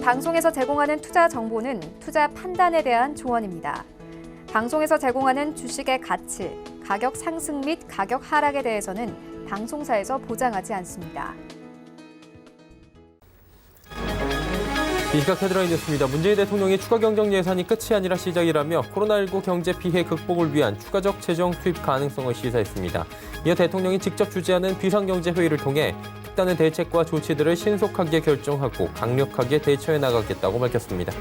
방송에서 제공하는 투자 정보는 투자 판단에 대한 조언입니다. 방송에서 제공하는 주식의 가치, 가격 상승 및 가격 하락에 대해서는 방송사에서 보장하지 않습니다. 이 시각 헤드라인 뉴스입니다. 문재인 대통령이 추가 경정 예산이 끝이 아니라 시작이라며 코로나19 경제 피해 극복을 위한 추가적 재정 투입 가능성을 시사했습니다. 이어 대통령이 직접 주재하는 비상경제회의를 통해 특단의 대책과 조치들을 신속하게 결정하고 강력하게 대처해 나가겠다고 밝혔습니다.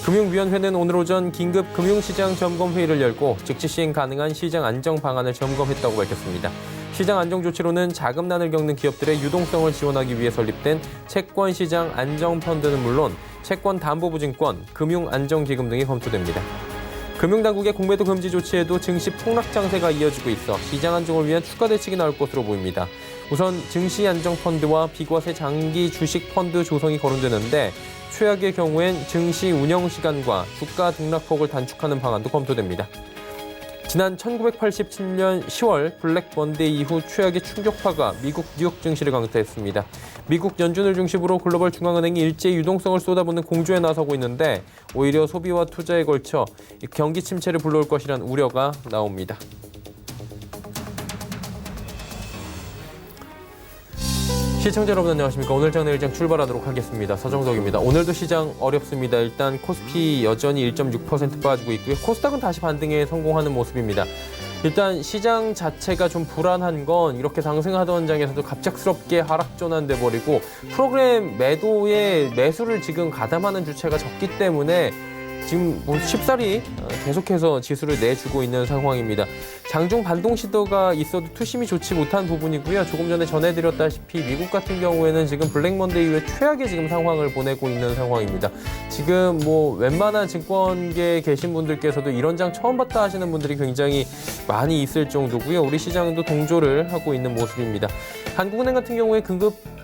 금융위원회는 오늘 오전 긴급 금융시장 점검회의를 열고 즉시 시행 가능한 시장 안정 방안을 점검했다고 밝혔습니다. 시장 안정 조치로는 자금난을 겪는 기업들의 유동성을 지원하기 위해 설립된 채권시장 안정펀드는 물론 채권담보보증권, 금융안정기금 등이 검토됩니다. 금융당국의 공매도 금지 조치에도 증시 폭락 장세가 이어지고 있어 시장 안정을 위한 추가 대책이 나올 것으로 보입니다. 우선 증시안정펀드와 비과세 장기 주식펀드 조성이 거론되는데 최악의 경우엔 증시 운영 시간과 주가 등락폭을 단축하는 방안도 검토됩니다. 지난 1987년 10월 블랙 먼데이 이후 최악의 충격파가 미국 뉴욕 증시를 강타했습니다. 미국 연준을 중심으로 글로벌 중앙은행이 일제히 유동성을 쏟아붓는 공조에 나서고 있는데 오히려 소비와 투자에 걸쳐 경기 침체를 불러올 것이라는 우려가 나옵니다. 시청자 여러분 안녕하십니까. 오늘 장 내일 장 출발하도록 하겠습니다. 서정덕입니다. 오늘도 시장 어렵습니다. 일단 코스피 여전히 1.6% 빠지고 있고요. 코스닥은 다시 반등에 성공하는 모습입니다. 일단 시장 자체가 좀 불안한 건 이렇게 상승하던 장에서도 갑작스럽게 하락 전환돼 버리고 프로그램 매도에 매수를 지금 가담하는 주체가 적기 때문에 지금 쉽사리 계속해서 지수를 내주고 있는 상황입니다. 장중 반동 시도가 있어도 투심이 좋지 못한 부분이고요. 조금 전에 전해드렸다시피 미국 같은 경우에는 지금 블랙 먼데이 이후에 최악의 지금 상황을 보내고 있는 상황입니다. 지금 웬만한 증권계에 계신 분들께서도 이런 장 처음 봤다 하시는 분들이 굉장히 많이 있을 정도고요. 우리 시장도 동조를 하고 있는 모습입니다. 한국은행 같은 경우에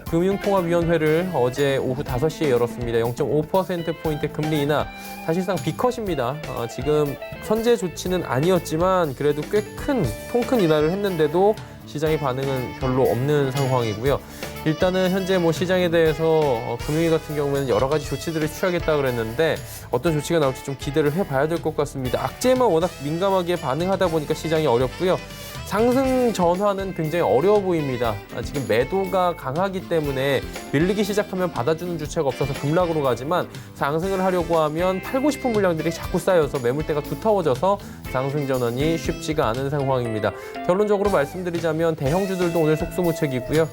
금융통화위원회를 어제 오후 5시에 열었습니다. 0.5%포인트 금리 인하, 사실상 B컷입니다. 지금 선제 조치는 아니었지만 그래도 꽤 통 큰 인하를 했는데도 시장의 반응은 별로 없는 상황이고요. 일단은 현재 시장에 대해서 금융위 같은 경우에는 여러 가지 조치들을 취하겠다 그랬는데 어떤 조치가 나올지 좀 기대를 해봐야 될 것 같습니다. 악재만 워낙 민감하게 반응하다 보니까 시장이 어렵고요. 상승 전환은 굉장히 어려워 보입니다. 지금 매도가 강하기 때문에 밀리기 시작하면 받아주는 주체가 없어서 급락으로 가지만 상승을 하려고 하면 팔고 싶은 물량들이 자꾸 쌓여서 매물대가 두터워져서 상승 전환이 쉽지가 않은 상황입니다. 결론적으로 말씀드리자면 대형주들도 오늘 속수무책이고요.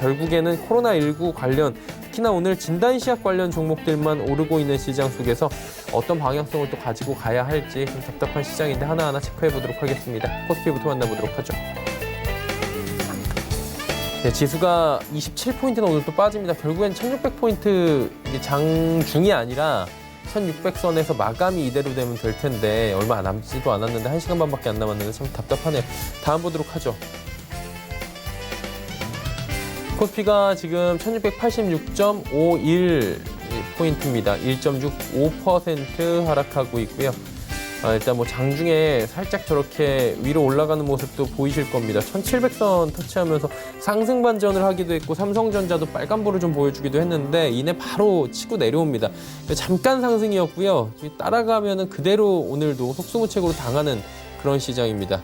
결국에는 코로나19 관련 특히나 오늘 진단시약 관련 종목들만 오르고 있는 시장 속에서 어떤 방향성을 또 가지고 가야 할지 좀 답답한 시장인데 하나하나 체크해 보도록 하겠습니다. 코스피부터 만나보도록 하죠. 네, 지수가 27포인트나 오늘 또 빠집니다. 결국엔 1600포인트 장중이 아니라 1600선에서 마감이 이대로 되면 될 텐데 얼마 남지도 않았는데 1시간 반밖에 안 남았는데 참 답답하네요. 다음 보도록 하죠. 코스피가 지금 1686.51포인트입니다. 1.65% 하락하고 있고요. 일단 장중에 살짝 저렇게 위로 올라가는 모습도 보이실 겁니다. 1700선 터치하면서 상승 반전을 하기도 했고 삼성전자도 빨간불을 좀 보여주기도 했는데 이내 바로 치고 내려옵니다. 잠깐 상승이었고요. 따라가면은 그대로 오늘도 속수무책으로 당하는 그런 시장입니다.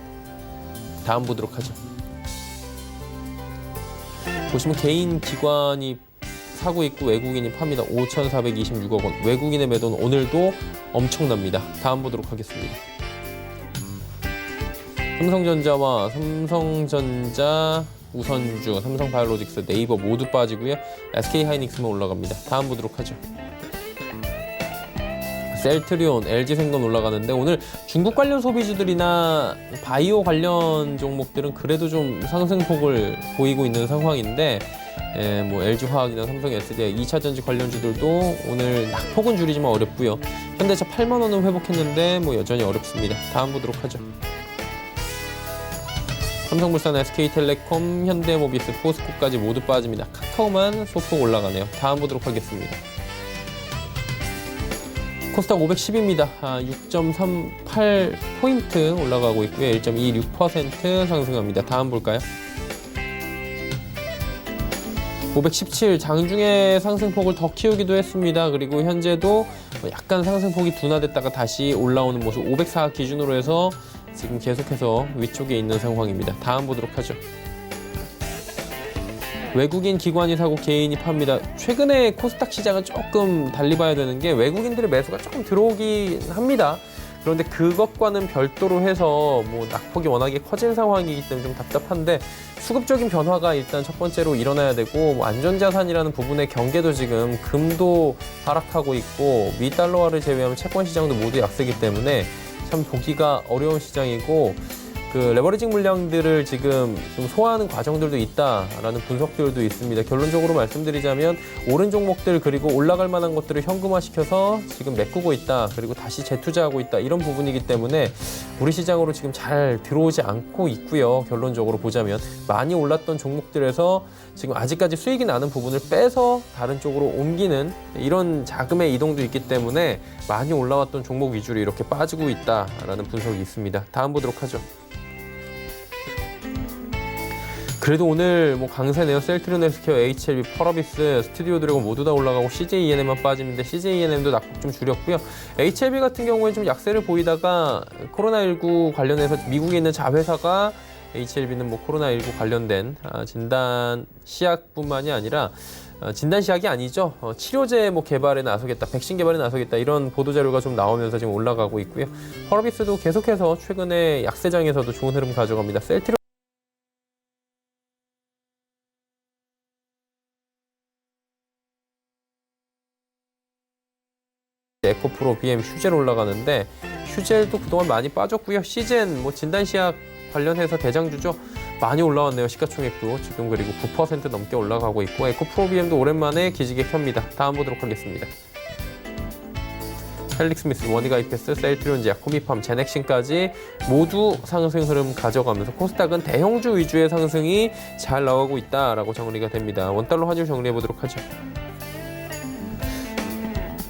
다음 보도록 하죠. 보시면 개인 기관이 사고 있고 외국인이 팝니다. 5,426억 원. 외국인의 매도는 오늘도 엄청납니다. 다음 보도록 하겠습니다. 삼성전자, 우선주, 삼성바이오로직스, 네이버 모두 빠지고요. SK하이닉스만 올라갑니다. 다음 보도록 하죠. 셀트리온, LG생명 올라가는데 오늘 중국 관련 소비주들이나 바이오 관련 종목들은 그래도 좀 상승폭을 보이고 있는 상황인데 LG화학이나 삼성 SDI, 2차전지 관련주들도 오늘 낙폭은 줄이지만 어렵고요. 현대차 8만 원은 회복했는데 여전히 어렵습니다. 다음 보도록 하죠. 삼성물산, SK텔레콤, 현대모비스, 포스코까지 모두 빠집니다. 카카오만 소폭 올라가네요. 다음 보도록 하겠습니다. 코스닥 510입니다. 6.38포인트 올라가고 있고요. 1.26% 상승합니다. 다음 볼까요? 517 장중에 상승폭을 더 키우기도 했습니다. 그리고 현재도 약간 상승폭이 둔화됐다가 다시 올라오는 모습 504 기준으로 해서 지금 계속해서 위쪽에 있는 상황입니다. 다음 보도록 하죠. 외국인 기관이 사고 개인이 팝니다. 최근에 코스닥 시장은 조금 달리 봐야 되는 게 외국인들의 매수가 조금 들어오긴 합니다. 그런데 그것과는 별도로 해서 뭐 낙폭이 워낙에 커진 상황이기 때문에 좀 답답한데 수급적인 변화가 일단 첫 번째로 일어나야 되고 뭐 안전자산이라는 부분의 경계도 지금 금도 하락하고 있고 미 달러화를 제외하면 채권 시장도 모두 약세이기 때문에 참 보기가 어려운 시장이고 그 레버리징 물량들을 지금 좀 소화하는 과정들도 있다라는 분석들도 있습니다. 결론적으로 말씀드리자면 오른 종목들 그리고 올라갈 만한 것들을 현금화시켜서 지금 메꾸고 있다. 그리고 다시 재투자하고 있다. 이런 부분이기 때문에 우리 시장으로 지금 잘 들어오지 않고 있고요. 결론적으로 보자면 많이 올랐던 종목들에서 지금 아직까지 수익이 나는 부분을 빼서 다른 쪽으로 옮기는 이런 자금의 이동도 있기 때문에 많이 올라왔던 종목 위주로 이렇게 빠지고 있다라는 분석이 있습니다. 다음 보도록 하죠. 그래도 오늘 뭐 강세네요. 셀트리온 헬스케어, HLB, 펄어비스, 스튜디오 드래곤 모두 다 올라가고 CJ-ENM만 빠지는데 CJ-ENM도 낙폭 좀 줄였고요. HLB 같은 경우에는 좀 약세를 보이다가 코로나19 관련해서 미국에 있는 자회사가 HLB는 뭐 코로나19 관련된 진단 시약뿐만이 아니라 진단 시약이 아니죠. 치료제 뭐 개발에 나서겠다, 백신 개발에 나서겠다 이런 보도 자료가 좀 나오면서 지금 올라가고 있고요. 펄어비스도 계속해서 최근에 약세장에서도 좋은 흐름 가져갑니다. 셀트리온 에코프로, BM, 휴젤 올라가는데 휴젤도 그동안 많이 빠졌고요. 시젠, 뭐 진단시약 관련해서 대장주죠. 많이 올라왔네요. 시가총액도 지금 그리고 9% 넘게 올라가고 있고 에코프로, BM도 오랜만에 기지개 켭니다. 다음 보도록 하겠습니다. 헬릭스미스, 원이가이패스, 셀트리온제약, 코미팜, 제넥신까지 모두 상승 흐름 가져가면서 코스닥은 대형주 위주의 상승이 잘 나오고 있다라고 정리가 됩니다. 원달러 환율 정리해 보도록 하죠.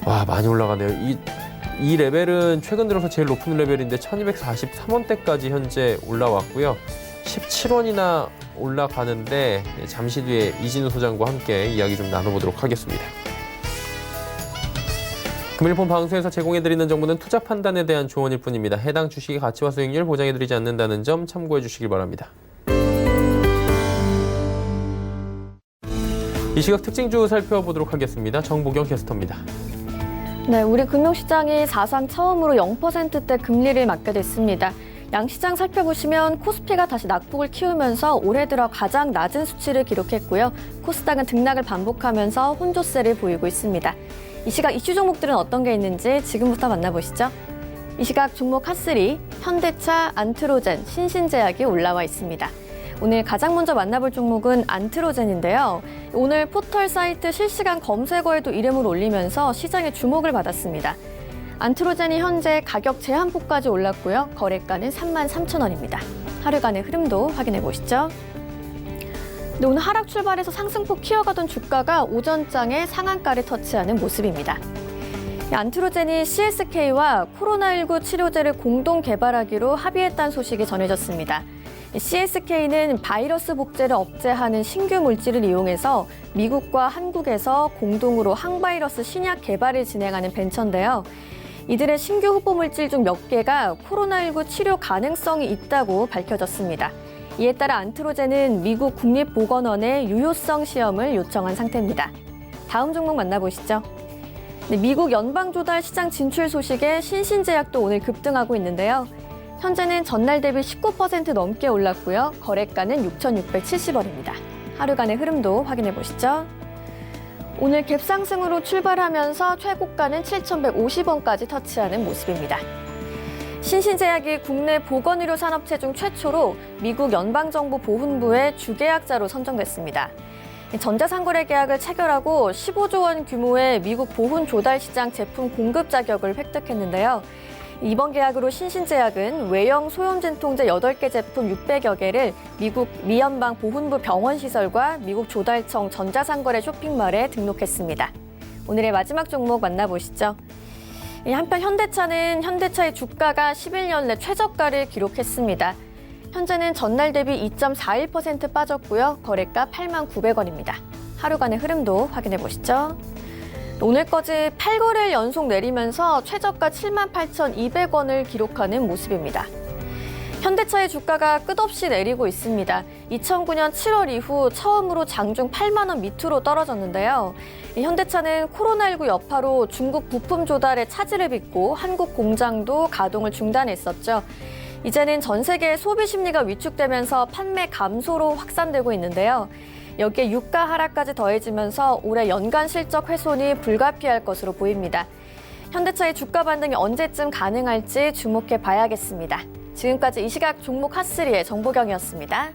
와, 많이 올라가네요. 이 레벨은 최근 들어서 제일 높은 레벨인데 1243원대까지 현재 올라왔고요. 17원이나 올라가는데 잠시 뒤에 이진우 소장과 함께 이야기 좀 나눠보도록 하겠습니다. 금일폰 방송에서 제공해드리는 정보는 투자 판단에 대한 조언일 뿐입니다. 해당 주식의 가치와 수익률 보장해드리지 않는다는 점 참고해 주시길 바랍니다. 이 시각 특징주 살펴보도록 하겠습니다. 정보경 캐스터입니다. 네, 우리 금융시장이 사상 처음으로 0%대 금리를 맞게 됐습니다. 양시장 살펴보시면 코스피가 다시 낙폭을 키우면서 올해 들어 가장 낮은 수치를 기록했고요. 코스닥은 등락을 반복하면서 혼조세를 보이고 있습니다. 이 시각 이슈 종목들은 어떤 게 있는지 지금부터 만나보시죠. 이 시각 종목 핫3, 현대차, 안트로젠, 신신제약이 올라와 있습니다. 오늘 가장 먼저 만나볼 종목은 안트로젠인데요. 오늘 포털 사이트 실시간 검색어에도 이름을 올리면서 시장의 주목을 받았습니다. 안트로젠이 현재 가격 제한폭까지 올랐고요. 거래가는 33,000원입니다. 하루간의 흐름도 확인해 보시죠. 네, 오늘 하락 출발해서 상승폭 키워가던 주가가 오전장에 상한가를 터치하는 모습입니다. 안트로젠이 CSK와 코로나19 치료제를 공동 개발하기로 합의했다는 소식이 전해졌습니다. CSK는 바이러스 복제를 억제하는 신규 물질을 이용해서 미국과 한국에서 공동으로 항바이러스 신약 개발을 진행하는 벤처인데요. 이들의 신규 후보 물질 중 몇 개가 코로나19 치료 가능성이 있다고 밝혀졌습니다. 이에 따라 안트로젠은 미국 국립보건원에 유효성 시험을 요청한 상태입니다. 다음 종목 만나보시죠. 네, 미국 연방조달 시장 진출 소식에 신신제약도 오늘 급등하고 있는데요. 현재는 전날 대비 19% 넘게 올랐고요. 거래가는 6,670원입니다. 하루간의 흐름도 확인해 보시죠. 오늘 갭상승으로 출발하면서 최고가는 7,150원까지 터치하는 모습입니다. 신신제약이 국내 보건의료 산업체 중 최초로 미국 연방정보보훈부의 주계약자로 선정됐습니다. 전자상거래 계약을 체결하고 15조 원 규모의 미국 보훈 조달 시장 제품 공급 자격을 획득했는데요. 이번 계약으로 신신제약은 외형 소염진통제 8개 제품 600여 개를 미국 미연방 보훈부 병원 시설과 미국 조달청 전자상거래 쇼핑몰에 등록했습니다. 오늘의 마지막 종목 만나보시죠. 한편 현대차의 주가가 11년 내 최저가를 기록했습니다. 현재는 전날 대비 2.41% 빠졌고요. 거래가 89,000원입니다. 하루간의 흐름도 확인해 보시죠. 오늘까지 8거래일 연속 내리면서 최저가 78,200원을 기록하는 모습입니다. 현대차의 주가가 끝없이 내리고 있습니다. 2009년 7월 이후 처음으로 장중 8만 원 밑으로 떨어졌는데요. 현대차는 코로나19 여파로 중국 부품 조달에 차질을 빚고 한국 공장도 가동을 중단했었죠. 이제는 전 세계 소비 심리가 위축되면서 판매 감소로 확산되고 있는데요. 여기에 유가 하락까지 더해지면서 올해 연간 실적 훼손이 불가피할 것으로 보입니다. 현대차의 주가 반등이 언제쯤 가능할지 주목해 봐야겠습니다. 지금까지 이 시각 종목 핫3의 정보경이었습니다.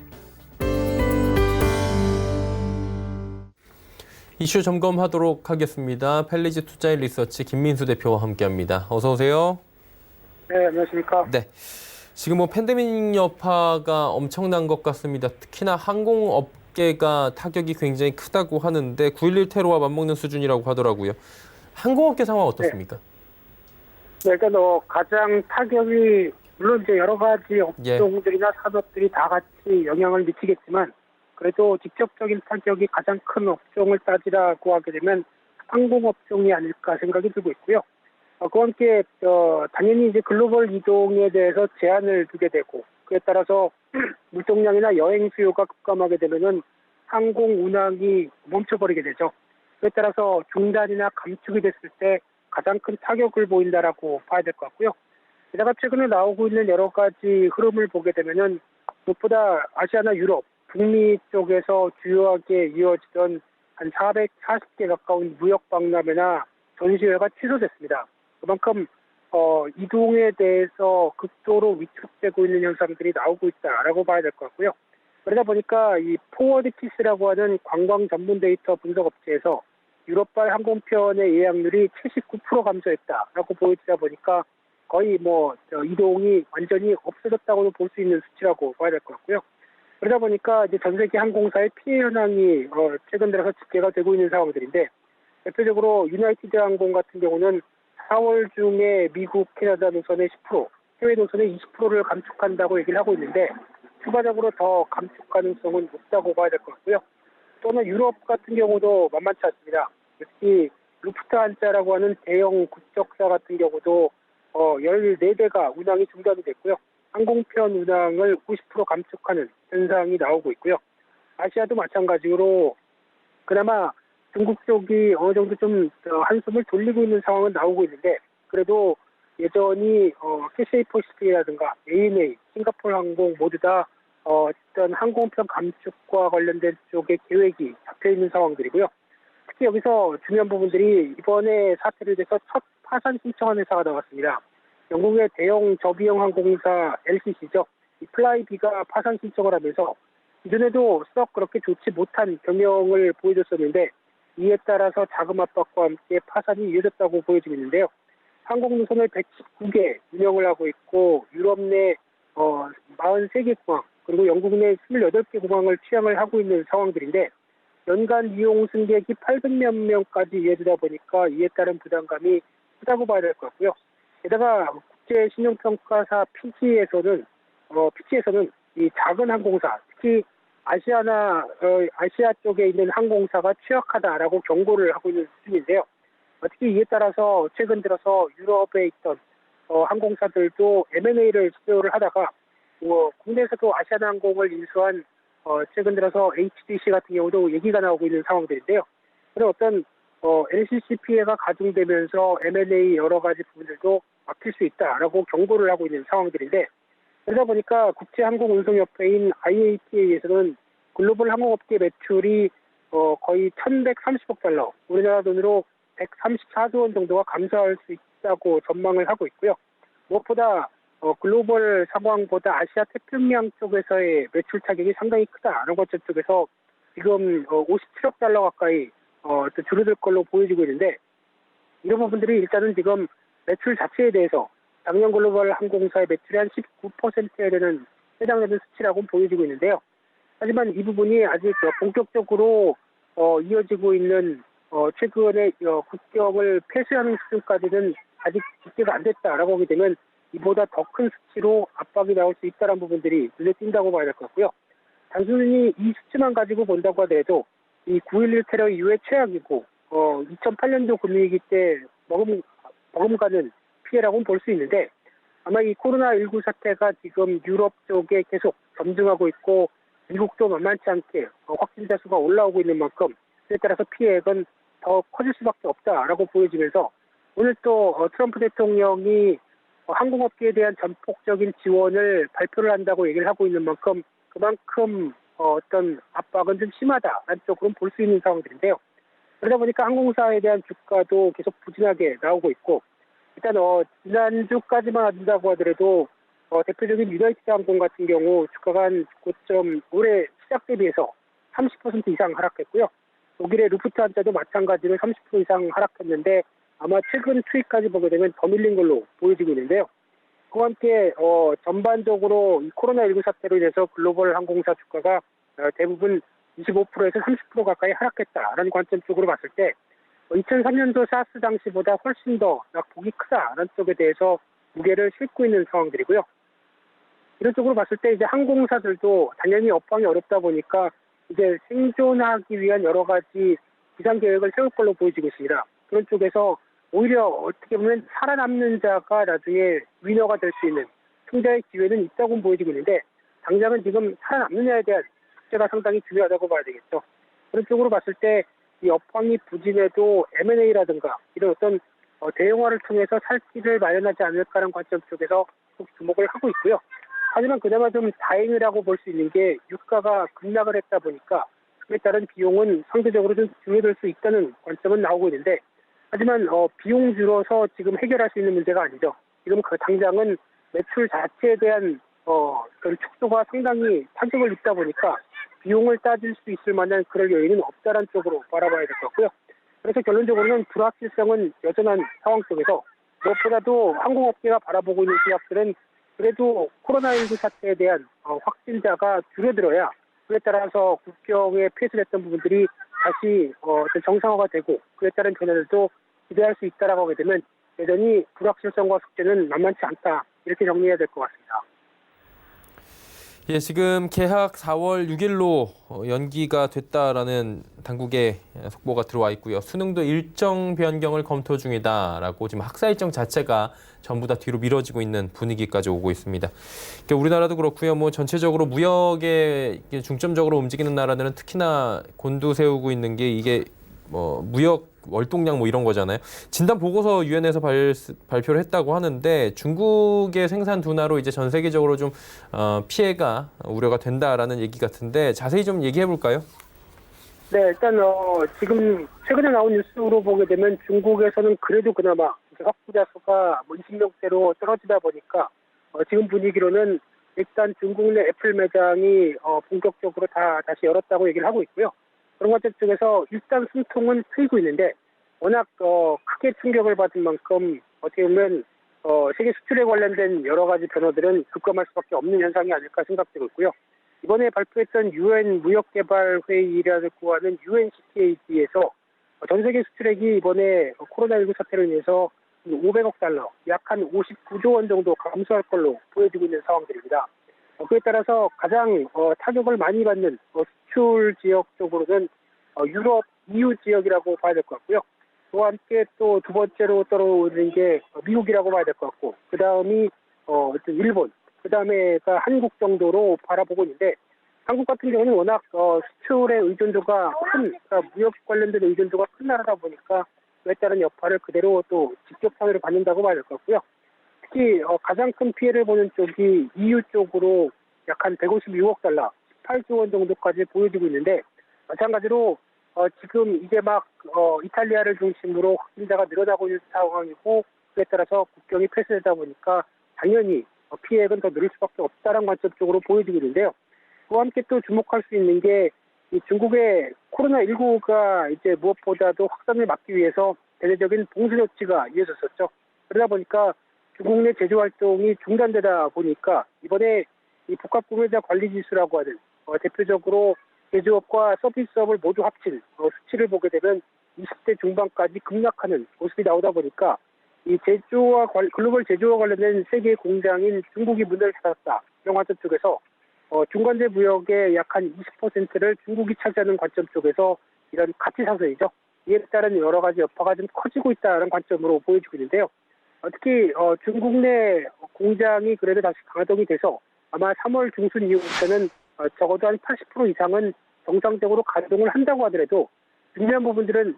이슈 점검하도록 하겠습니다. 펠리지 투자인 리서치 김민수 대표와 함께합니다. 어서 오세요. 네, 안녕하십니까. 네. 지금 팬데믹 여파가 엄청난 것 같습니다. 특히나 항공업계가 타격이 굉장히 크다고 하는데 9.11 테러와 맞먹는 수준이라고 하더라고요. 항공업계 상황 어떻습니까? 네, 일단 가장 타격이 물론 이제 여러 가지 업종들이나 산업들이 다 같이 영향을 미치겠지만 그래도 직접적인 타격이 가장 큰 업종을 따지라고 하게 되면 항공업종이 아닐까 생각이 들고 있고요. 그와 함께 당연히 이제 글로벌 이동에 대해서 제한을 두게 되고 그에 따라서 물동량이나 여행 수요가 급감하게 되면은 항공 운항이 멈춰버리게 되죠. 그에 따라서 중단이나 감축이 됐을 때 가장 큰 타격을 보인다라고 봐야 될 것 같고요. 게다가 최근에 나오고 있는 여러 가지 흐름을 보게 되면은 무엇보다 아시아나 유럽, 북미 쪽에서 주요하게 이어지던 한 440개 가까운 무역 박람회나 전시회가 취소됐습니다. 그만큼 이동에 대해서 극도로 위축되고 있는 현상들이 나오고 있다라고 봐야 될 것 같고요. 그러다 보니까 이 포워드키스라고 하는 관광 전문 데이터 분석 업체에서 유럽발 항공편의 예약률이 79% 감소했다라고 보여지다 보니까 거의 이동이 완전히 없어졌다고도 볼 수 있는 수치라고 봐야 될 것 같고요. 그러다 보니까 이제 전 세계 항공사의 피해 현황이 최근 들어서 집계가 되고 있는 상황들인데 대표적으로 유나이티드 항공 같은 경우는 4월 중에 미국, 캐나다 노선의 10%, 해외 노선의 20%를 감축한다고 얘기를 하고 있는데 추가적으로 더 감축 가능성은 높다고 봐야 될 것 같고요. 또는 유럽 같은 경우도 만만치 않습니다. 특히 루프트한자라고 하는 대형 국적사 같은 경우도 14대가 운항이 중단이 됐고요. 항공편 운항을 90% 감축하는 현상이 나오고 있고요. 아시아도 마찬가지로 그나마 중국 쪽이 어느 정도 좀 한숨을 돌리고 있는 상황은 나오고 있는데 그래도 여전히 캐세이 퍼시픽이라든가 ANA, 싱가포르 항공 모두 다 어떤 항공편 감축과 관련된 쪽의 계획이 잡혀 있는 상황들이고요. 특히 여기서 중요한 부분들이 이번에 사태를 대해서 첫 파산 신청한 회사가 나왔습니다. 영국의 대형 저비용 항공사 LCC죠. 이 플라이비가 파산 신청을 하면서 이전에도 썩 그렇게 좋지 못한 경영을 보여줬었는데 이에 따라서 자금 압박과 함께 파산이 이어졌다고 보여지고 있는데요. 항공 노선을 119개 운영을 하고 있고 유럽 내 43개 공항 그리고 영국 내 28개 공항을 취항을 하고 있는 상황들인데 연간 이용 승객이 800만 명까지 이어지다 보니까 이에 따른 부담감이 크다고 봐야 될 것 같고요. 게다가 국제 신용평가사 피치에서는 이 작은 항공사, 특히 아시아 쪽에 있는 항공사가 취약하다라고 경고를 하고 있는 수준인데요. 특히 이에 따라서 최근 들어서 유럽에 있던 항공사들도 M&A를 시도를 하다가 국내에서도 아시아나항공을 인수한 최근 들어서 HDC 같은 경우도 얘기가 나오고 있는 상황들인데요. 그런 어떤 LCC 피해가 가중되면서 M&A 여러 가지 부분들도 막힐 수 있다라고 경고를 하고 있는 상황들인데 그러다 보니까 국제항공운송협회인 IATA에서는 글로벌 항공업계 매출이 거의 1,130억 달러, 우리나라 돈으로 134조 원 정도가 감소할 수 있다고 전망을 하고 있고요. 무엇보다 글로벌 상황보다 아시아 태평양 쪽에서의 매출 타격이 상당히 크다라는 것 쪽에서 지금 57억 달러 가까이 또 줄어들 걸로 보여지고 있는데 이런 부분들이 일단은 지금 매출 자체에 대해서 작년 글로벌 항공사의 매출의 한 19%에 해당되는 수치라고 보여지고 있는데요. 하지만 이 부분이 아직 본격적으로 이어지고 있는 최근에 국경을 폐쇄하는 수준까지는 아직 집계가 안 됐다라고 하게 되면 이보다 더 큰 수치로 압박이 나올 수 있다는 부분들이 눈에 띈다고 봐야 될 것 같고요. 단순히 이 수치만 가지고 본다고 하더라도 이 9.11 테러 이후에 최악이고 2008년도 금융위기 때 머금가는 피해라고는 볼 수 있는데 아마 이 코로나19 사태가 지금 유럽 쪽에 계속 점증하고 있고 미국도 만만치 않게 확진자 수가 올라오고 있는 만큼 그에 따라서 피해액은 더 커질 수밖에 없다라고 보여지면서 오늘 또 트럼프 대통령이 항공업계에 대한 전폭적인 지원을 발표를 한다고 얘기를 하고 있는 만큼 그만큼 어떤 압박은 좀 심하다라는 쪽으로는 볼 수 있는 상황들인데요. 그러다 보니까 항공사에 대한 주가도 계속 부진하게 나오고 있고 일단 지난주까지만 한다고 하더라도 대표적인 유나이티드 항공 같은 경우 주가가 한 고점 올해 시작 대비해서 30% 이상 하락했고요. 독일의 루프트한자도 마찬가지로 30% 이상 하락했는데 아마 최근 추이까지 보게 되면 더 밀린 걸로 보여지고 있는데요. 그와 함께 전반적으로 이 코로나19 사태로 인해서 글로벌 항공사 주가가 대부분 25%에서 30% 가까이 하락했다라는 관점 쪽으로 봤을 때 2003년도 사스 당시보다 훨씬 더 낙폭이 크다라는 쪽에 대해서 무게를 싣고 있는 상황들이고요. 이런 쪽으로 봤을 때 이제 항공사들도 당연히 업황이 어렵다 보니까 이제 생존하기 위한 여러 가지 비상 계획을 세울 걸로 보여지고 있습니다. 그런 쪽에서 오히려 어떻게 보면 살아남는 자가 나중에 위너가 될 수 있는 승자의 기회는 있다고 보여지고 있는데 당장은 지금 살아남느냐에 대한 숙제가 상당히 중요하다고 봐야 되겠죠. 그런 쪽으로 봤을 때 이 업황이 부진해도 M&A라든가 이런 어떤 대형화를 통해서 살 길을 마련하지 않을까라는 관점 쪽에서 주목을 하고 있고요. 하지만 그나마 좀 다행이라고 볼 수 있는 게 유가가 급락을 했다 보니까 그에 따른 비용은 상대적으로 좀 줄어들 수 있다는 관점은 나오고 있는데 하지만 비용 줄어서 지금 해결할 수 있는 문제가 아니죠. 지금 그 당장은 매출 자체에 대한 그런 축소가 상당히 타격을 입다 보니까 비용을 따질 수 있을 만한 그럴 여유는 없다는 쪽으로 바라봐야 될 것 같고요. 그래서 결론적으로는 불확실성은 여전한 상황 속에서 무엇보다도 항공업계가 바라보고 있는 시각들은 그래도 코로나19 사태에 대한 확진자가 줄어들어야 그에 따라서 국경에 폐쇄됐던 부분들이 다시 정상화가 되고 그에 따른 변화들도 기대할 수 있다라고 하게 되면 여전히 불확실성과 숙제는 만만치 않다. 이렇게 정리해야 될 것 같습니다. 예, 지금 개학 4월 6일로 연기가 됐다라는 당국의 속보가 들어와 있고요. 수능도 일정 변경을 검토 중이다라고 지금 학사 일정 자체가 전부 다 뒤로 미뤄지고 있는 분위기까지 오고 있습니다. 그러니까 우리나라도 그렇고요. 뭐 전체적으로 무역에 중점적으로 움직이는 나라들은 특히나 곤두세우고 있는 게 이게 무역 월동량 이런 거잖아요. 진단 보고서 유엔에서 발표를 했다고 하는데 중국의 생산 둔화로 이제 전 세계적으로 좀 피해가 우려가 된다라는 얘기 같은데 자세히 좀 얘기해 볼까요? 네, 일단 지금 최근에 나온 뉴스로 보게 되면 중국에서는 그래도 그나마 확진자 수가 20명대로 떨어지다 보니까 지금 분위기로는 일단 중국 내 애플 매장이 본격적으로 다시 열었다고 얘기를 하고 있고요. 그런 관점 쪽에서 일단 숨통은 트이고 있는데 워낙 크게 충격을 받은 만큼 어떻게 보면 세계 수출에 관련된 여러 가지 변화들은 급감할 수밖에 없는 현상이 아닐까 생각되고 있고요. 이번에 발표했던 유엔 무역개발회의라고 하는 UNCTAD에서 전 세계 수출액이 이번에 코로나19 사태로 인해서 500억 달러, 약 한 59조 원 정도 감소할 걸로 보여지고 있는 상황들입니다. 그에 따라서 가장 타격을 많이 받는 수출 지역 쪽으로는 유럽, EU 지역이라고 봐야 될 것 같고요. 그와 함께 또 두 번째로 떨어오는 게 미국이라고 봐야 될 것 같고, 그 다음이 일본, 그 다음에가 한국 정도로 바라보고 있는데, 한국 같은 경우는 워낙 수출의 의존도가 그러니까 무역 관련된 의존도가 큰 나라다 보니까 그에 따른 여파를 그대로 또 직접 상해를 받는다고 봐야 될 것 같고요. 특히 가장 큰 피해를 보는 쪽이 EU 쪽으로 약 한 156억 달러, 18조 원 정도까지 보여지고 있는데 마찬가지로 지금 이제 막 이탈리아를 중심으로 확진자가 늘어나고 있는 상황이고 그에 따라서 국경이 폐쇄되다 보니까 당연히 피해액은 더 늘을 수밖에 없다는 관점 쪽으로 보여지고 있는데요. 그와 함께 또 주목할 수 있는 게 이 중국의 코로나19가 이제 무엇보다도 확산을 막기 위해서 대대적인 봉쇄 조치가 이어졌었죠. 그러다 보니까 중국 내 제조 활동이 중단되다 보니까 이번에 이 복합구매자 관리지수라고 하는 대표적으로 제조업과 서비스업을 모두 합친 수치를 보게 되면 20대 중반까지 급락하는 모습이 나오다 보니까 이 제조와 글로벌 제조와 관련된 세계 공장인 중국이 문을 닫았다. 이런 관점 쪽에서 중간재 무역의 약 한 20%를 중국이 차지하는 관점 쪽에서 이런 가치 상승이죠. 이에 따른 여러 가지 여파가 좀 커지고 있다는 관점으로 보여지고 있는데요. 특히 중국 내 공장이 그래도 다시 가동이 돼서 아마 3월 중순 이후부터는 적어도 한 80% 이상은 정상적으로 가동을 한다고 하더라도 중요한 부분들은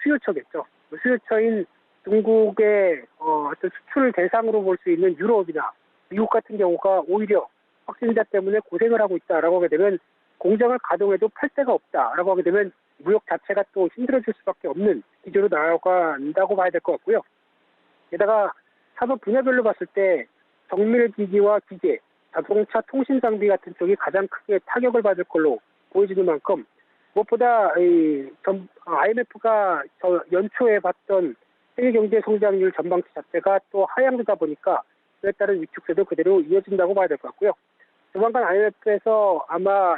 수요처겠죠. 수요처인 중국의 어떤 수출 대상으로 볼 수 있는 유럽이나 미국 같은 경우가 오히려 확진자 때문에 고생을 하고 있다라고 하게 되면 공장을 가동해도 팔 데가 없다라고 하게 되면 무역 자체가 또 힘들어질 수밖에 없는 기조로 나아간다고 봐야 될 것 같고요. 게다가 산업 분야별로 봤을 때 정밀기기와 기계, 자동차 통신 장비 같은 쪽이 가장 크게 타격을 받을 걸로 보여지는 만큼 무엇보다 IMF가 연초에 봤던 세계 경제 성장률 전망치 자체가 또 하향되다 보니까 그에 따른 위축세도 그대로 이어진다고 봐야 될 것 같고요. 조만간 IMF에서 아마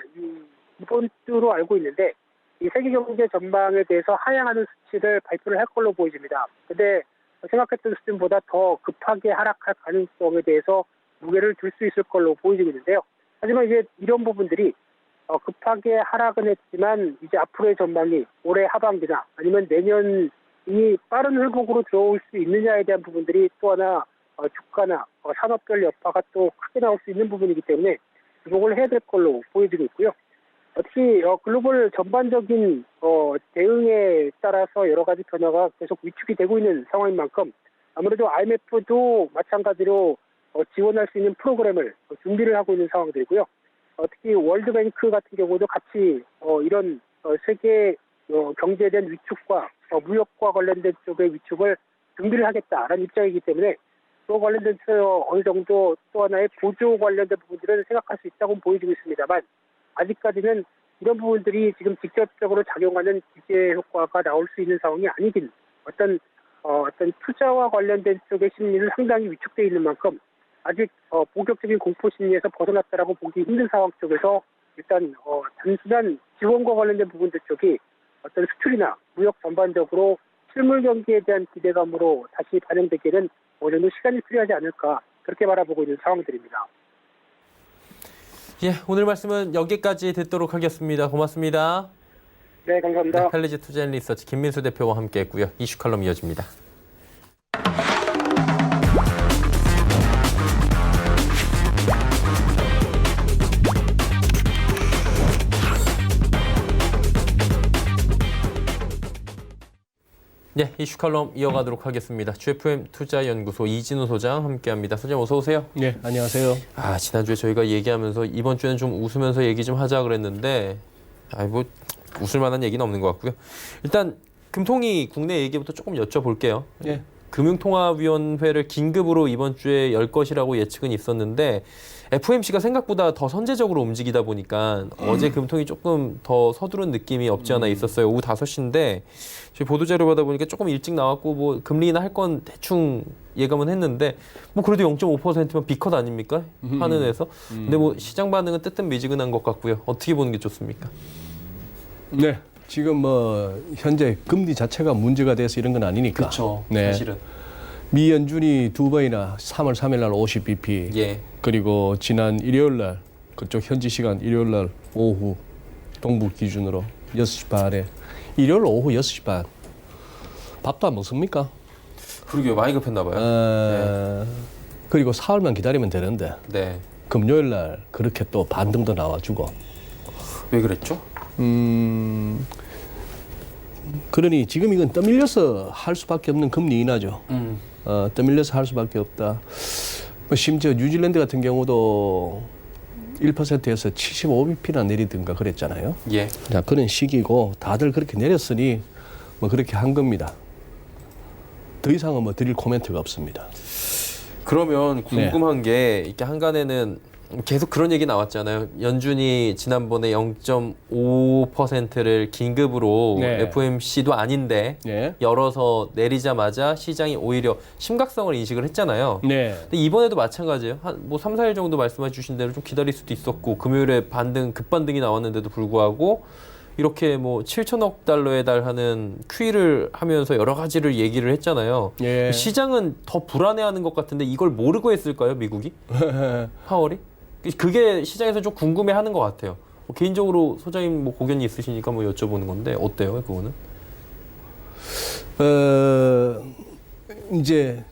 이번 주로 알고 있는데 이 세계 경제 전망에 대해서 하향하는 수치를 발표를 할 걸로 보여집니다. 근데 생각했던 수준보다 더 급하게 하락할 가능성에 대해서 무게를 둘 수 있을 걸로 보여지고 있는데요. 하지만 이제 이런 부분들이 급하게 하락은 했지만 이제 앞으로의 전망이 올해 하반기나 아니면 내년이 빠른 회복으로 들어올 수 있느냐에 대한 부분들이 또 하나 주가나 산업별 여파가 또 크게 나올 수 있는 부분이기 때문에 주목을 해야 될 걸로 보여지고 있고요. 특히 글로벌 전반적인 대응에 따라서 여러 가지 변화가 계속 위축이 되고 있는 상황인 만큼 아무래도 IMF도 마찬가지로 지원할 수 있는 프로그램을 준비를 하고 있는 상황들이고요. 특히 월드뱅크 같은 경우도 같이 이런 세계 경제에 대한 위축과 무역과 관련된 쪽의 위축을 준비를 하겠다라는 입장이기 때문에 또 관련돼서 어느 정도 또 하나의 보조 관련된 부분들을 생각할 수 있다고 보여지고 있습니다만 아직까지는 이런 부분들이 지금 직접적으로 작용하는 기재 효과가 나올 수 있는 상황이 아니긴 어떤 투자와 관련된 쪽의 심리는 상당히 위축되어 있는 만큼 아직 본격적인 공포 심리에서 벗어났다라고 보기 힘든 상황 쪽에서 일단 단순한 지원과 관련된 부분들 쪽이 어떤 수출이나 무역 전반적으로 실물 경기에 대한 기대감으로 다시 반영되기에는 어느 정도 시간이 필요하지 않을까 그렇게 바라보고 있는 상황들입니다. 예, 오늘 말씀은 여기까지 듣도록 하겠습니다. 고맙습니다. 네, 감사합니다. 네, 펠리지 투자앤리서치 김민수 대표와 함께했고요. 이슈 칼럼 이어집니다. 네, 이슈 칼럼 이어가도록 하겠습니다. GFM 투자연구소 이진우 소장 함께합니다. 소장 어서 오세요. 네, 안녕하세요. 지난주에 저희가 얘기하면서 이번 주에는 좀 웃으면서 얘기 좀 하자 그랬는데 뭐 웃을 만한 얘기는 없는 것 같고요. 일단 금통위 국내 얘기부터 조금 여쭤볼게요. 네. 금융통화위원회를 긴급으로 이번 주에 열 것이라고 예측은 있었는데 FOMC가 생각보다 더 선제적으로 움직이다 보니까 어제 금통이 조금 더 서두른 느낌이 없지 않아 있었어요. 오후 5시인데 저희 보도자료 받아 보니까 조금 일찍 나왔고 뭐 금리나 할 건 대충 예감은 했는데 뭐 그래도 0.5%면 B컷 아닙니까? 한은에서. 근데 뭐 시장 반응은 뜨뜻미지근한 것 같고요. 어떻게 보는 게 좋습니까? 네, 지금 뭐 현재 금리 자체가 문제가 돼서 이런 건 아니니까. 그렇죠. 네. 사실은. 미 연준이 두 번이나 3월 3일 날 50bp, 예. 그리고 지난 일요일 날 그쪽 현지 시간 일요일 날 오후 동부 기준으로 6시 반에 일요일 오후 6시 반 밥도 안 먹습니까? 그러게요. 많이 급했나 봐요. 그리고 사흘만 기다리면 되는데 네. 금요일 날 그렇게 또 반등도 나와주고. 왜 그랬죠? 그러니 지금 이건 떠밀려서 할 수밖에 없는 금리 인하죠. 떠밀려서 할 수밖에 없다. 뭐 심지어 뉴질랜드 같은 경우도 1%에서 75bp나 내리든가 그랬잖아요. 예. 자, 그런 시기고 다들 그렇게 내렸으니 뭐 그렇게 한 겁니다. 더 이상은 뭐 드릴 코멘트가 없습니다. 그러면 궁금한 게 이렇게 한간에는 계속 그런 얘기 나왔잖아요. 연준이 지난번에 0.5%를 긴급으로 네. FOMC도 아닌데 네. 열어서 내리자마자 시장이 오히려 심각성을 인식을 했잖아요. 네. 근데 이번에도 마찬가지예요. 한 뭐 3, 4일 정도 말씀해 주신 대로 좀 기다릴 수도 있었고 금요일에 급반등이 나왔는데도 불구하고 이렇게 뭐 7천억 달러에 달하는 QE를 하면서 여러 가지를 얘기를 했잖아요. 예. 시장은 더 불안해하는 것 같은데 이걸 모르고 했을까요, 미국이? 파월이? 그게 시장에서 좀 궁금해하는 것 같아요. 개인적으로 소장님 뭐 고견이 있으시니까 뭐 여쭤보는 건데 어때요, 그거는? 이제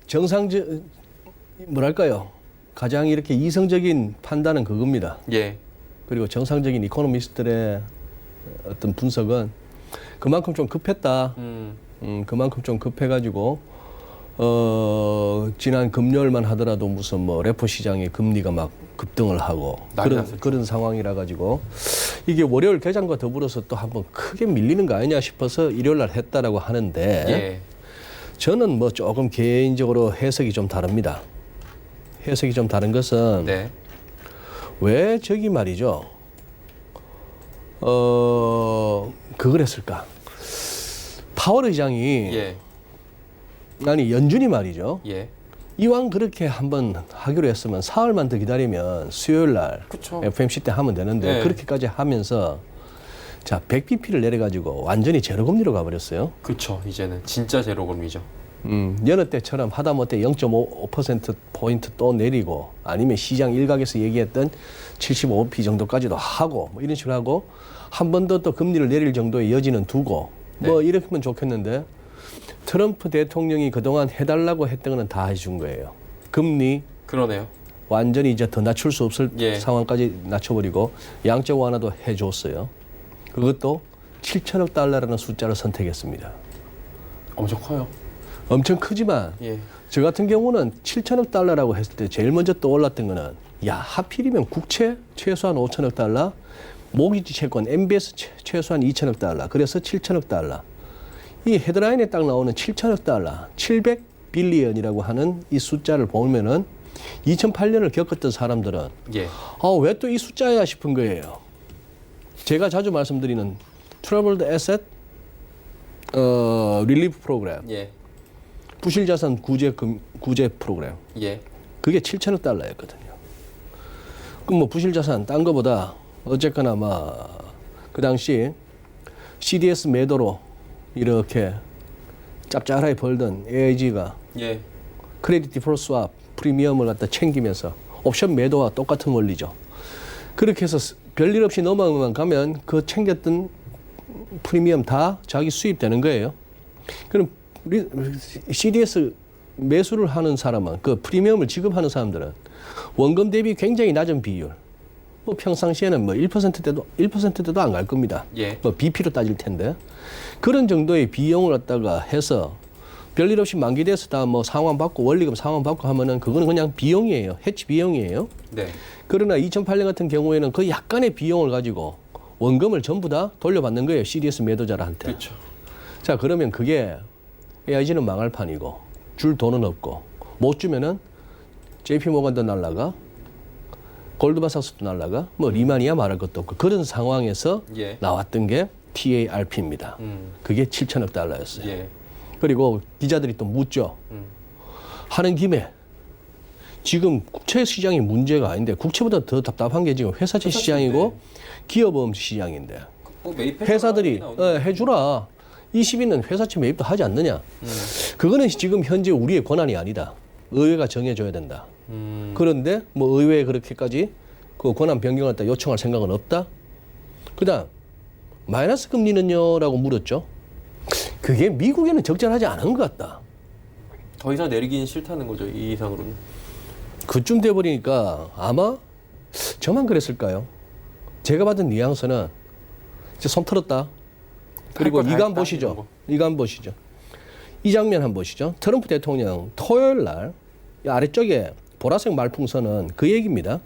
뭐랄까요? 가장 이렇게 이성적인 판단은 그겁니다. 예. 그리고 정상적인 이코노미스트들의 어떤 분석은 그만큼 좀 급했다. 그만큼 좀 급해가지고 지난 금요일만 하더라도 무슨 뭐 레포 시장의 금리가 막 급등을 하고 그런 상황이라 가지고 이게 월요일 개장과 더불어서 또 한번 크게 밀리는 거 아니냐 싶어서 일요일 날 했다라고 하는데 예. 저는 뭐 조금 개인적으로 해석이 좀 다릅니다. 해석이 좀 다른 것은 네. 왜 저기 말이죠. 그걸 했을까? 파월 의장이 예. 아니 연준이 말이죠. 예. 이왕 그렇게 한번 하기로 했으면 사흘만 더 기다리면 수요일 날 그쵸. FMC 때 하면 되는데 네. 그렇게까지 하면서 자 100bp를 내려가지고 완전히 제로금리로 가버렸어요. 그쵸. 이제는 진짜 제로금리죠. 여느 때처럼 하다못해 0.5%포인트 또 내리고 아니면 시장 일각에서 얘기했던 75p 정도까지도 하고 뭐 이런 식으로 하고 한 번 더 또 금리를 내릴 정도의 여지는 두고 뭐 이렇게 하면 좋겠는데 트럼프 대통령이 그동안 해달라고 했던 거는 다 해준 거예요. 금리 그러네요. 완전히 이제 더 낮출 수 없을 예. 상황까지 낮춰버리고 양적 완화도 해줬어요. 그것도 7천억 달러라는 숫자를 선택했습니다. 엄청 커요. 엄청 크지만 예. 저 같은 경우는 7천억 달러라고 했을 때 제일 먼저 떠올랐던 거는 야 하필이면 국채 최소한 5천억 달러 모기지 채권 MBS 최소한 2천억 달러 그래서 7천억 달러 이 헤드라인에 딱 나오는 7천억 달러 700빌리언이라고 하는 이 숫자를 보면은 2008년을 겪었던 사람들은 예. 왜 또 이 숫자야 싶은 거예요. 제가 자주 말씀드리는 Troubled Asset Relief Program 예. 부실자산 구제 프로그램 예. 그게 7천억 달러였거든요. 그럼 뭐 부실자산 딴 거보다 어쨌거나 그 당시 CDS 매도로 이렇게 짭짤하게 벌던 AIG가 예. 크레딧 디폴트 스왑 프리미엄을 갖다 챙기면서 옵션 매도와 똑같은 원리죠. 그렇게 해서 별일 없이 넘어가만 가면 그 챙겼던 프리미엄 다 자기 수입되는 거예요. 그럼 CDS 매수를 하는 사람은 그 프리미엄을 지급하는 사람들은 원금 대비 굉장히 낮은 비율. 뭐 평상시에는 뭐 1%대도 안 갈 겁니다. 예. 뭐 BP로 따질 텐데 그런 정도의 비용을 갖다가 해서 별일 없이 만기돼서 다 뭐 상환 받고 원리금 상환 받고 하면은 그거는 그냥 비용이에요. 해치 비용이에요. 네. 그러나 2008년 같은 경우에는 그 약간의 비용을 가지고 원금을 전부 다 돌려받는 거예요. CDS 매도자한테. 그렇죠. 자 그러면 그게 AIG는 망할 판이고 줄 돈은 없고 못 주면은 JP모건도 날라가 골드만삭스도 날라가 뭐 리만이야 말할 것도 없고 그런 상황에서 예. 나왔던 게 TARP입니다. 그게 7천억 달러였어요. 예. 그리고 기자들이 또 묻죠. 하는 김에 지금 국채 시장이 문제가 아닌데 국채보다 더 답답한 게 지금 회사채 시장이고 기업보험 시장인데 뭐 회사들이 해주라. 20인은 회사채 매입도 하지 않느냐. 그거는 지금 현재 우리의 권한이 아니다. 의회가 정해줘야 된다. 그런데 뭐 의회에 그렇게까지 그 권한 변경을 다 요청할 생각은 없다. 그다음 마이너스 금리는요? 라고 물었죠. 그게 미국에는 적절하지 않은 것 같다. 더 이상 내리기는 싫다는 거죠. 이 이상으로는. 그쯤 돼버리니까 아마 저만 그랬을까요? 제가 받은 뉘앙스는 이제 손 털었다. 그리고 이거 한번 보시죠. 이거 한번 보시죠. 이 장면 한번 보시죠. 트럼프 대통령 토요일 날 이 아래쪽에 보라색 말풍선은 그 얘기입니다.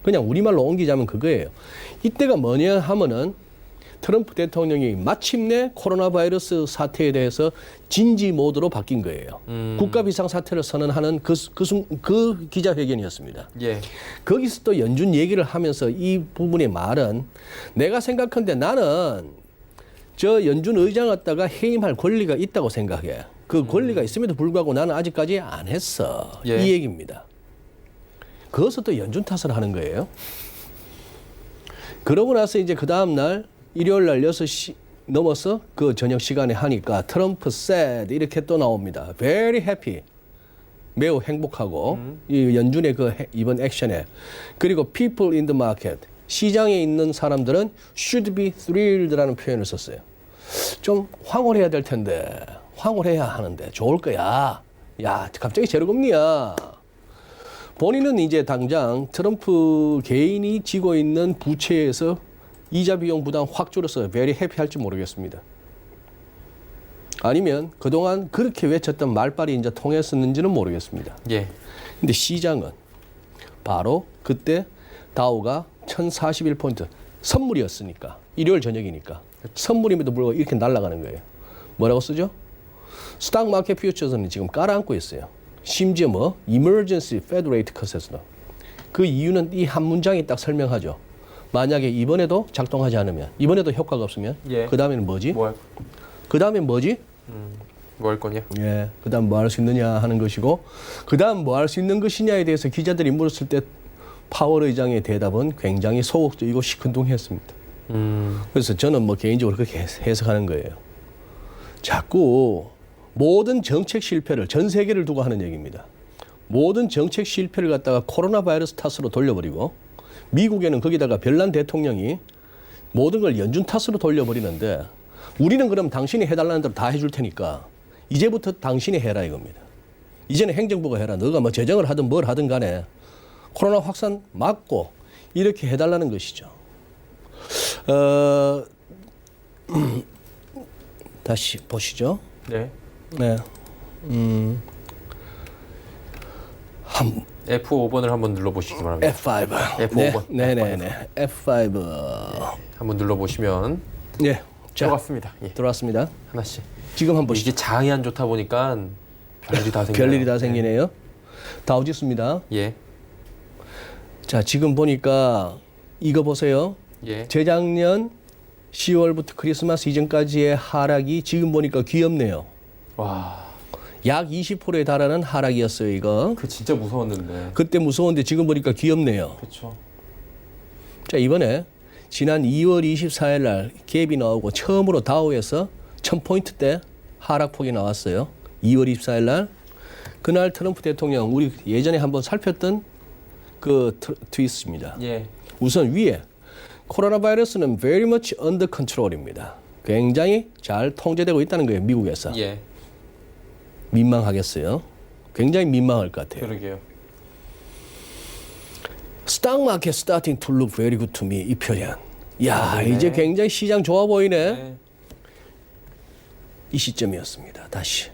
그냥 우리말로 옮기자면 그거예요. 이때가 뭐냐 하면은 트럼프 대통령이 마침내 코로나 바이러스 사태에 대해서 진지 모드로 바뀐 거예요. 국가 비상 사태를 선언하는 그 기자회견이었습니다. 예. 거기서 또 연준 얘기를 하면서 이 부분의 말은 내가 생각한데 나는 저 연준 의장 갖다가 해임할 권리가 있다고 생각해. 그 권리가 있음에도 불구하고 나는 아직까지 안 했어. 예. 이 얘기입니다. 그것을 또 연준 탓을 하는 거예요. 그러고 나서 이제 그 다음 날 일요일 날 6시 넘어서 그 저녁 시간에 하니까 트럼프 said 이렇게 또 나옵니다. Very happy. 매우 행복하고 이 연준의 그 이번 액션에 그리고 people in the market 시장에 있는 사람들은 should be thrilled라는 표현을 썼어요. 좀 황홀해야 될 텐데, 황홀해야 하는데 좋을 거야. 야, 갑자기 제로금리야. 본인은 이제 당장 트럼프 개인이 지고 있는 부채에서 이자 비용 부담 확 줄여서 very happy 할지 모르겠습니다. 아니면 그동안 그렇게 외쳤던 말빨이 이제 통했었는지는 모르겠습니다. 예. 근데 시장은 바로 그때 다우가 1041포인트 선물이었으니까 일요일 저녁이니까 선물임에도 불구하고 이렇게 날아가는 거예요. 뭐라고 쓰죠? 스탁 마켓 퓨처스는 지금 깔아앉고 있어요. 심지어 뭐 emergency Fed rate cut에서도 그 이유는 이 한 문장이 딱 설명하죠. 만약에 이번에도 작동하지 않으면, 이번에도 효과가 없으면 예. 그 다음에는 뭐지? 그 다음엔 뭐지? 뭐 할 거냐? 예, 그 다음 뭐 할 수 있느냐 하는 것이고, 그 다음 뭐 할 수 있는 것이냐에 대해서 기자들이 물었을 때 파월 의장의 대답은 굉장히 소극적이고 시큰둥했습니다. 그래서 저는 뭐 개인적으로 그렇게 해석하는 거예요. 자꾸 모든 정책 실패를 전 세계를 두고 하는 얘기입니다. 모든 정책 실패를 갖다가 코로나 바이러스 탓으로 돌려버리고, 미국에는 거기다가 별난 대통령이 모든 걸 연준 탓으로 돌려버리는데, 우리는 그럼 당신이 해달라는 대로 다 해줄 테니까 이제부터 당신이 해라 이겁니다. 이제는 행정부가 해라. 너가 뭐 재정을 하든 뭘 하든 간에 코로나 확산 막고 이렇게 해달라는 것이죠. 다시 보시죠. 네. 네. F5번을 한번 눌러보시기 바랍니다. F5. F5번. 네네네. F5. 한번 눌러보시면 네. 자, 들어갔습니다. 예. 들어왔습니다. 하나씩. 지금 한번 보시죠. 이게 장이 안 좋다 보니까 별일이 다 생겨요. 별일이 다 생기네요. 다우지수입니다. 예. 자, 지금 보니까 이거 보세요. 예. 재작년 10월부터 크리스마스 이전까지의 하락이 지금 보니까 귀엽네요. 와. 약 20%에 달하는 하락이었어요, 이거. 그 진짜 무서웠는데. 그때 무서웠는데 지금 보니까 귀엽네요. 그렇죠. 자, 이번에 지난 2월 24일 날 갭이 나오고 처음으로 다우에서 1000포인트대 하락폭이 나왔어요. 2월 24일 날. 그날 트럼프 대통령, 우리 예전에 한번 살폈던 그 트윗입니다. 예. 우선 위에 코로나 바이러스는 very much under control입니다. 굉장히 잘 통제되고 있다는 거예요, 미국에서. 예. 민망하겠어요. 굉장히 민망할 것 같아요. 그러게요. Stock market starting to look very good to me. 이 표현. 야, 네. 이제 굉장히 시장 좋아 보이네. 네. 이 시점이었습니다. 다시.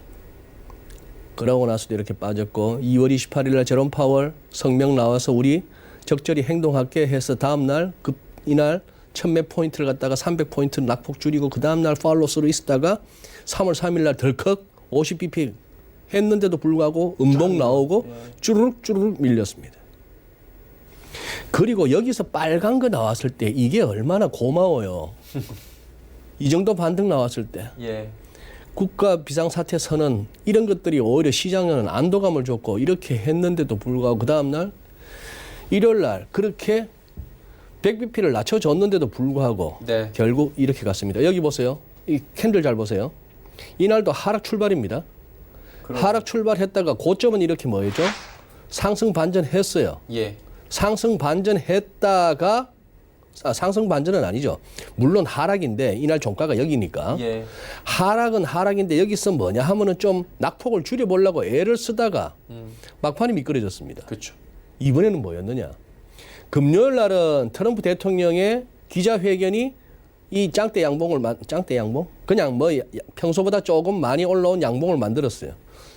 그러고 나서도 이렇게 빠졌고 2월 28일 날 제롬 파월 성명 나와서 우리 적절히 행동할게 해서 다음 날 이날 1000몇 포인트를 갖다가 300포인트 낙폭 줄이고 그 다음 날 팔로스로 있다가 3월 3일 날 덜컥 50bp 했는데도 불구하고 음봉 나오고 쭈르륵 밀렸습니다. 그리고 여기서 빨간 거 나왔을 때 이게 얼마나 고마워요. 이 정도 반등 나왔을 때. 예. 국가 비상사태 선언 이런 것들이 오히려 시장에는 안도감을 줬고 이렇게 했는데도 불구하고 그 다음날 일요일 날 그렇게 100bp를 낮춰줬는데도 불구하고 네. 결국 이렇게 갔습니다. 여기 보세요. 이 캔들 잘 보세요. 이날도 하락 출발입니다. 하락 출발했다가 고점은 이렇게 뭐였죠? 상승 반전했어요. 예. 상승 반전했다가 상승 반전은 아니죠. 물론 하락인데 이날 종가가 여기니까 예. 하락은 하락인데 여기서 뭐냐 하면은 좀 낙폭을 줄여보려고 애를 쓰다가 막판이 미끄러졌습니다. 그렇죠. 이번에는 뭐였느냐? 금요일 날은 트럼프 대통령의 기자회견이 이 짱대 양봉을 짱대 양봉? 그냥 뭐 평소보다 조금 많이 올라온 양봉을 만들었어요.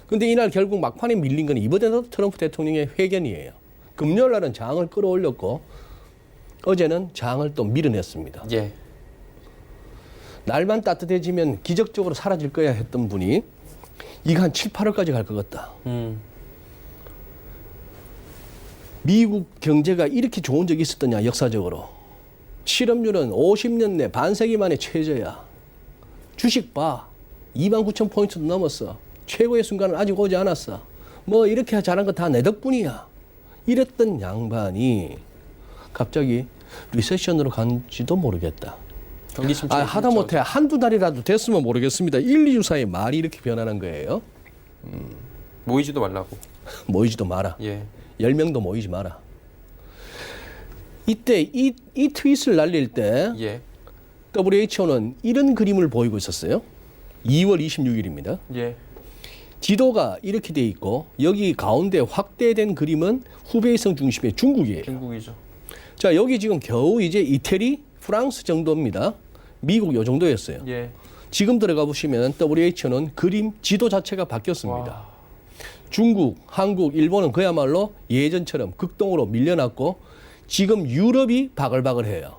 근데 이날 결국 막판에 밀린 건 이번에도 트럼프 대통령의 회견이에요. 금요일 날은 장을 끌어올렸고 어제는 장을 또 밀어냈습니다. 예. 날만 따뜻해지면 기적적으로 사라질 거야 했던 분이 이거 한 7, 8월까지 갈 것 같다. 미국 경제가 이렇게 좋은 적이 있었더냐 역사적으로. 실업률은 50년 내 반세기 만에 최저야. 주식 봐. 29,000포인트도 넘었어. 최고의 순간은 아직 오지 않았어. 뭐 이렇게 잘한 거 다 내 덕분이야. 이랬던 양반이 갑자기 리세션으로 간지도 모르겠다. 경기 침체. 하다못해 한두 달이라도 됐으면 모르겠습니다. 1, 2주 사이에 말이 이렇게 변하는 거예요. 모이지도 말라고. 모이지도 마라. 예. 10명도 모이지 마라. 이때 이 트윗을 날릴 때 예. WHO는 이런 그림을 보이고 있었어요. 2월 26일입니다. 예. 지도가 이렇게 돼 있고 여기 가운데 확대된 그림은 후베이성 중심의 중국이에요. 중국이죠. 자, 여기 지금 겨우 이제 이태리, 프랑스 정도입니다. 미국 요 정도였어요. 예. 지금 들어가 보시면 WHO는 그림 지도 자체가 바뀌었습니다. 와. 중국, 한국, 일본은 그야말로 예전처럼 극동으로 밀려났고 지금 유럽이 바글바글해요.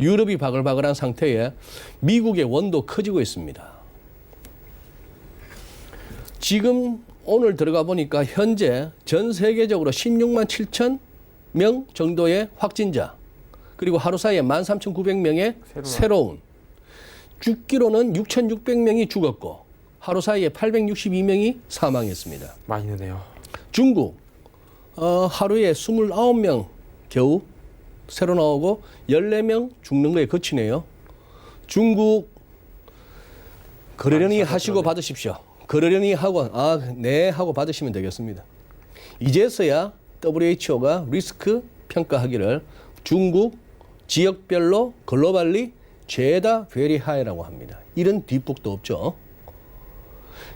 유럽이 바글바글한 상태에 미국의 원도 커지고 있습니다. 지금 오늘 들어가 보니까 현재 전 세계적으로 16만 7천 명 정도의 확진자, 그리고 하루 사이에 13,900명의 새로운, 죽기로는 6,600명이 죽었고 하루 사이에 862명이 사망했습니다. 많이 느네요. 중국 하루에 29명 겨우 새로 나오고 14명 죽는 거에 그치네요. 중국 그러려니 하시고 받으십시오. 그러려니 하고 네 하고 받으시면 되겠습니다. 이제서야 WHO가 리스크 평가하기를 중국 지역별로 글로벌리 죄다 베리 하이라고 합니다. 이런 뒷북도 없죠.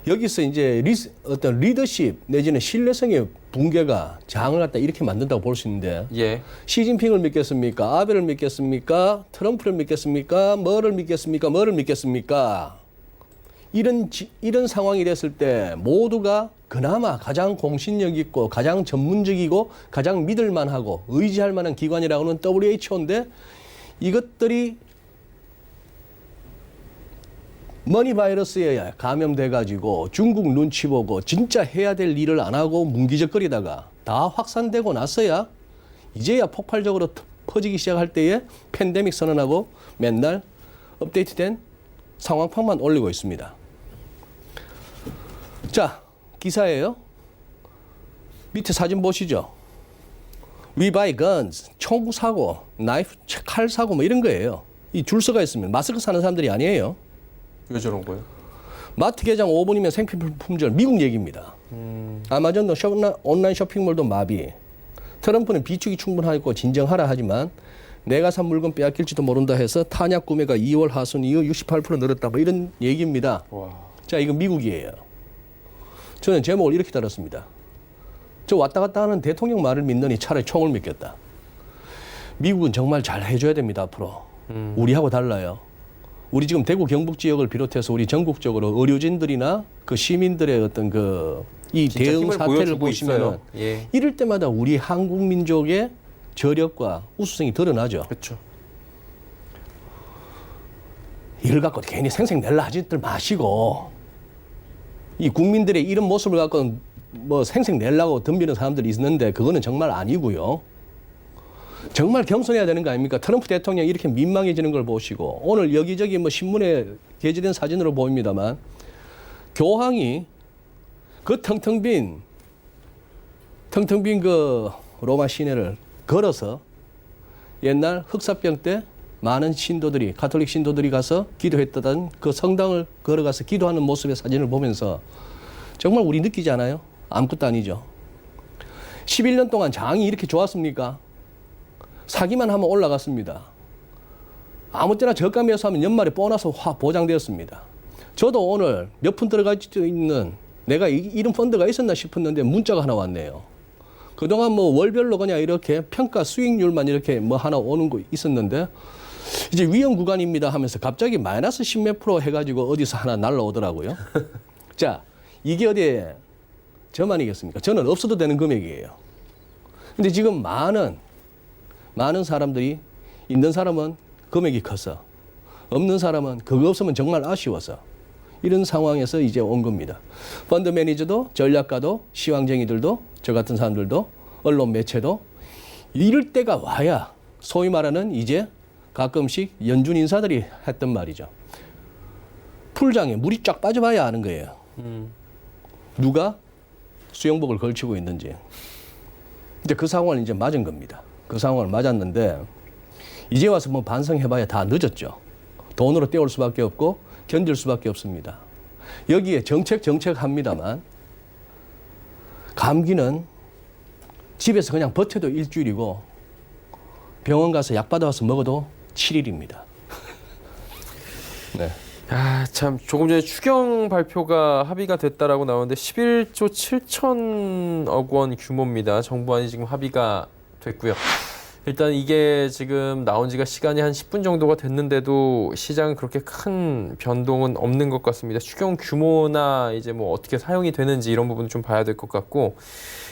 여기서 이제 어떤 리더십 내지는 신뢰성의 붕괴가 장을 갖다 이렇게 만든다고 볼 수 있는데 예. 시진핑을 믿겠습니까? 아베를 믿겠습니까? 트럼프를 믿겠습니까? 뭐를 믿겠습니까? 이런 상황이 됐을 때 모두가 그나마 가장 공신력 있고 가장 전문적이고 가장 믿을 만하고 의지할 만한 기관이라고는 WHO인데 이것들이 머니 바이러스에 감염돼가지고 중국 눈치 보고 진짜 해야 될 일을 안 하고 문기적거리다가 다 확산되고 나서야 이제야 폭발적으로 퍼지기 시작할 때에 팬데믹 선언하고 맨날 업데이트된 상황판만 올리고 있습니다. 자, 기사예요. 밑에 사진 보시죠. We buy guns, 총 사고, 나이프, 칼 사고 뭐 이런 거예요. 이 줄서가 있습니다. 마스크 사는 사람들이 아니에요. 왜 저런 거예요? 마트 개장 5분이면 생필품 품절, 미국 얘기입니다. 아마존도 온라인 쇼핑몰도 마비. 트럼프는 비축이 충분하고 진정하라 하지만 내가 산 물건 빼앗길지도 모른다 해서 탄약 구매가 2월 하순 이후 68% 늘었다. 뭐 이런 얘기입니다. 와. 자, 이건 미국이에요. 저는 제목을 이렇게 달았습니다. 저 왔다 갔다 하는 대통령 말을 믿느니 차라리 총을 믿겠다. 미국은 정말 잘 해줘야 됩니다, 앞으로. 우리하고 달라요. 우리 지금 대구 경북 지역을 비롯해서 우리 전국적으로 의료진들이나 그 시민들의 어떤 이 대응 사태를 보시면 예. 이럴 때마다 우리 한국 민족의 저력과 우수성이 드러나죠. 그렇죠. 이를 갖고 괜히 생색낼라 하지들 마시고 이 국민들의 이런 모습을 갖고 뭐 생색내려고 덤비는 사람들이 있는데 그거는 정말 아니고요. 정말 겸손해야 되는 거 아닙니까? 트럼프 대통령이 이렇게 민망해지는 걸 보시고 오늘 여기저기 뭐 신문에 게재된 사진으로 보입니다만 교황이 그 텅텅 빈 그 로마 시내를 걸어서 옛날 흑사병 때 많은 신도들이 가톨릭 신도들이 가서 기도했던 그 성당을 걸어가서 기도하는 모습의 사진을 보면서 정말 우리 느끼지 않아요? 아무것도 아니죠. 11년 동안 장이 이렇게 좋았습니까? 사기만 하면 올라갔습니다. 아무 때나 저가 매수하면 연말에 보너스 보장되었습니다. 저도 오늘 몇 푼 들어가 있는 내가 이런 펀드가 있었나 싶었는데 문자가 하나 왔네요. 그동안 뭐 월별로 그냥 이렇게 평가 수익률만 이렇게 뭐 하나 오는 거 있었는데 이제 위험 구간입니다 하면서 갑자기 마이너스 10몇 프로 해가지고 어디서 하나 날라오더라고요. 자, 이게 어디에 저만이겠습니까? 저는 없어도 되는 금액이에요. 근데 지금 많은 사람들이 있는 사람은 금액이 커서 없는 사람은 그거 없으면 정말 아쉬워서 이런 상황에서 이제 온 겁니다. 펀드 매니저도 전략가도 시황쟁이들도 저 같은 사람들도 언론 매체도 이럴 때가 와야 소위 말하는 이제 가끔씩 연준 인사들이 했던 말이죠. 풀장에 물이 쫙 빠져봐야 아는 거예요. 누가 수영복을 걸치고 있는지. 이제 그 상황을 이제 맞은 겁니다. 그 상황을 맞았는데 이제 와서 뭐 반성해봐야 다 늦었죠. 돈으로 때울 수밖에 없고 견딜 수밖에 없습니다. 여기에 정책 합니다만 감기는 집에서 그냥 버텨도 일주일이고 병원 가서 약 받아와서 먹어도 7일입니다. 네. 아, 참 조금 전에 추경 발표가 합의가 됐다라고 나오는데 11조 7천억 원 규모입니다. 정부안이 지금 합의가 됐고요. 일단 이게 지금 나온 지가 시간이 한 10분 정도가 됐는데도 시장은 그렇게 큰 변동은 없는 것 같습니다. 추경 규모나 이제 뭐 어떻게 사용이 되는지 이런 부분 좀 봐야 될 것 같고,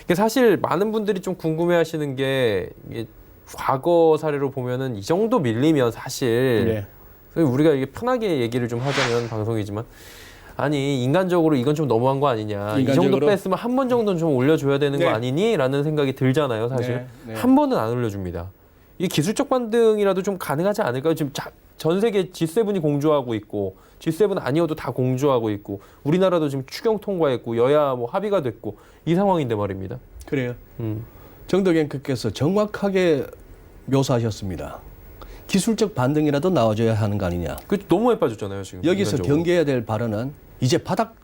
이게 사실 많은 분들이 좀 궁금해하시는 게 이게 과거 사례로 보면은 이 정도 밀리면 사실 우리가 이게 편하게 얘기를 좀 하자면 방송이지만, 아니 인간적으로 이건 좀 너무한 거 아니냐, 이 정도 뺐으면 한 번 정도는 좀 올려줘야 되는 거 아니니? 라는 생각이 들잖아요. 사실 한 번은 안 올려줍니다. 이 기술적 반등이라도 좀 가능하지 않을까요? 지금 전 세계 G7이 공조하고 있고, G7 아니어도 다 공조하고 있고, 우리나라도 지금 추경 통과했고, 여야 뭐 합의가 됐고, 이 상황인데 말입니다. 그래요. 정덕앵커께서 정확하게 묘사하셨습니다. 기술적 반등이라도 나와줘야 하는 거 아니냐. 그 너무 많이 빠졌잖아요 지금. 여기서 인간적으로. 경계해야 될 발언은 이제 바닥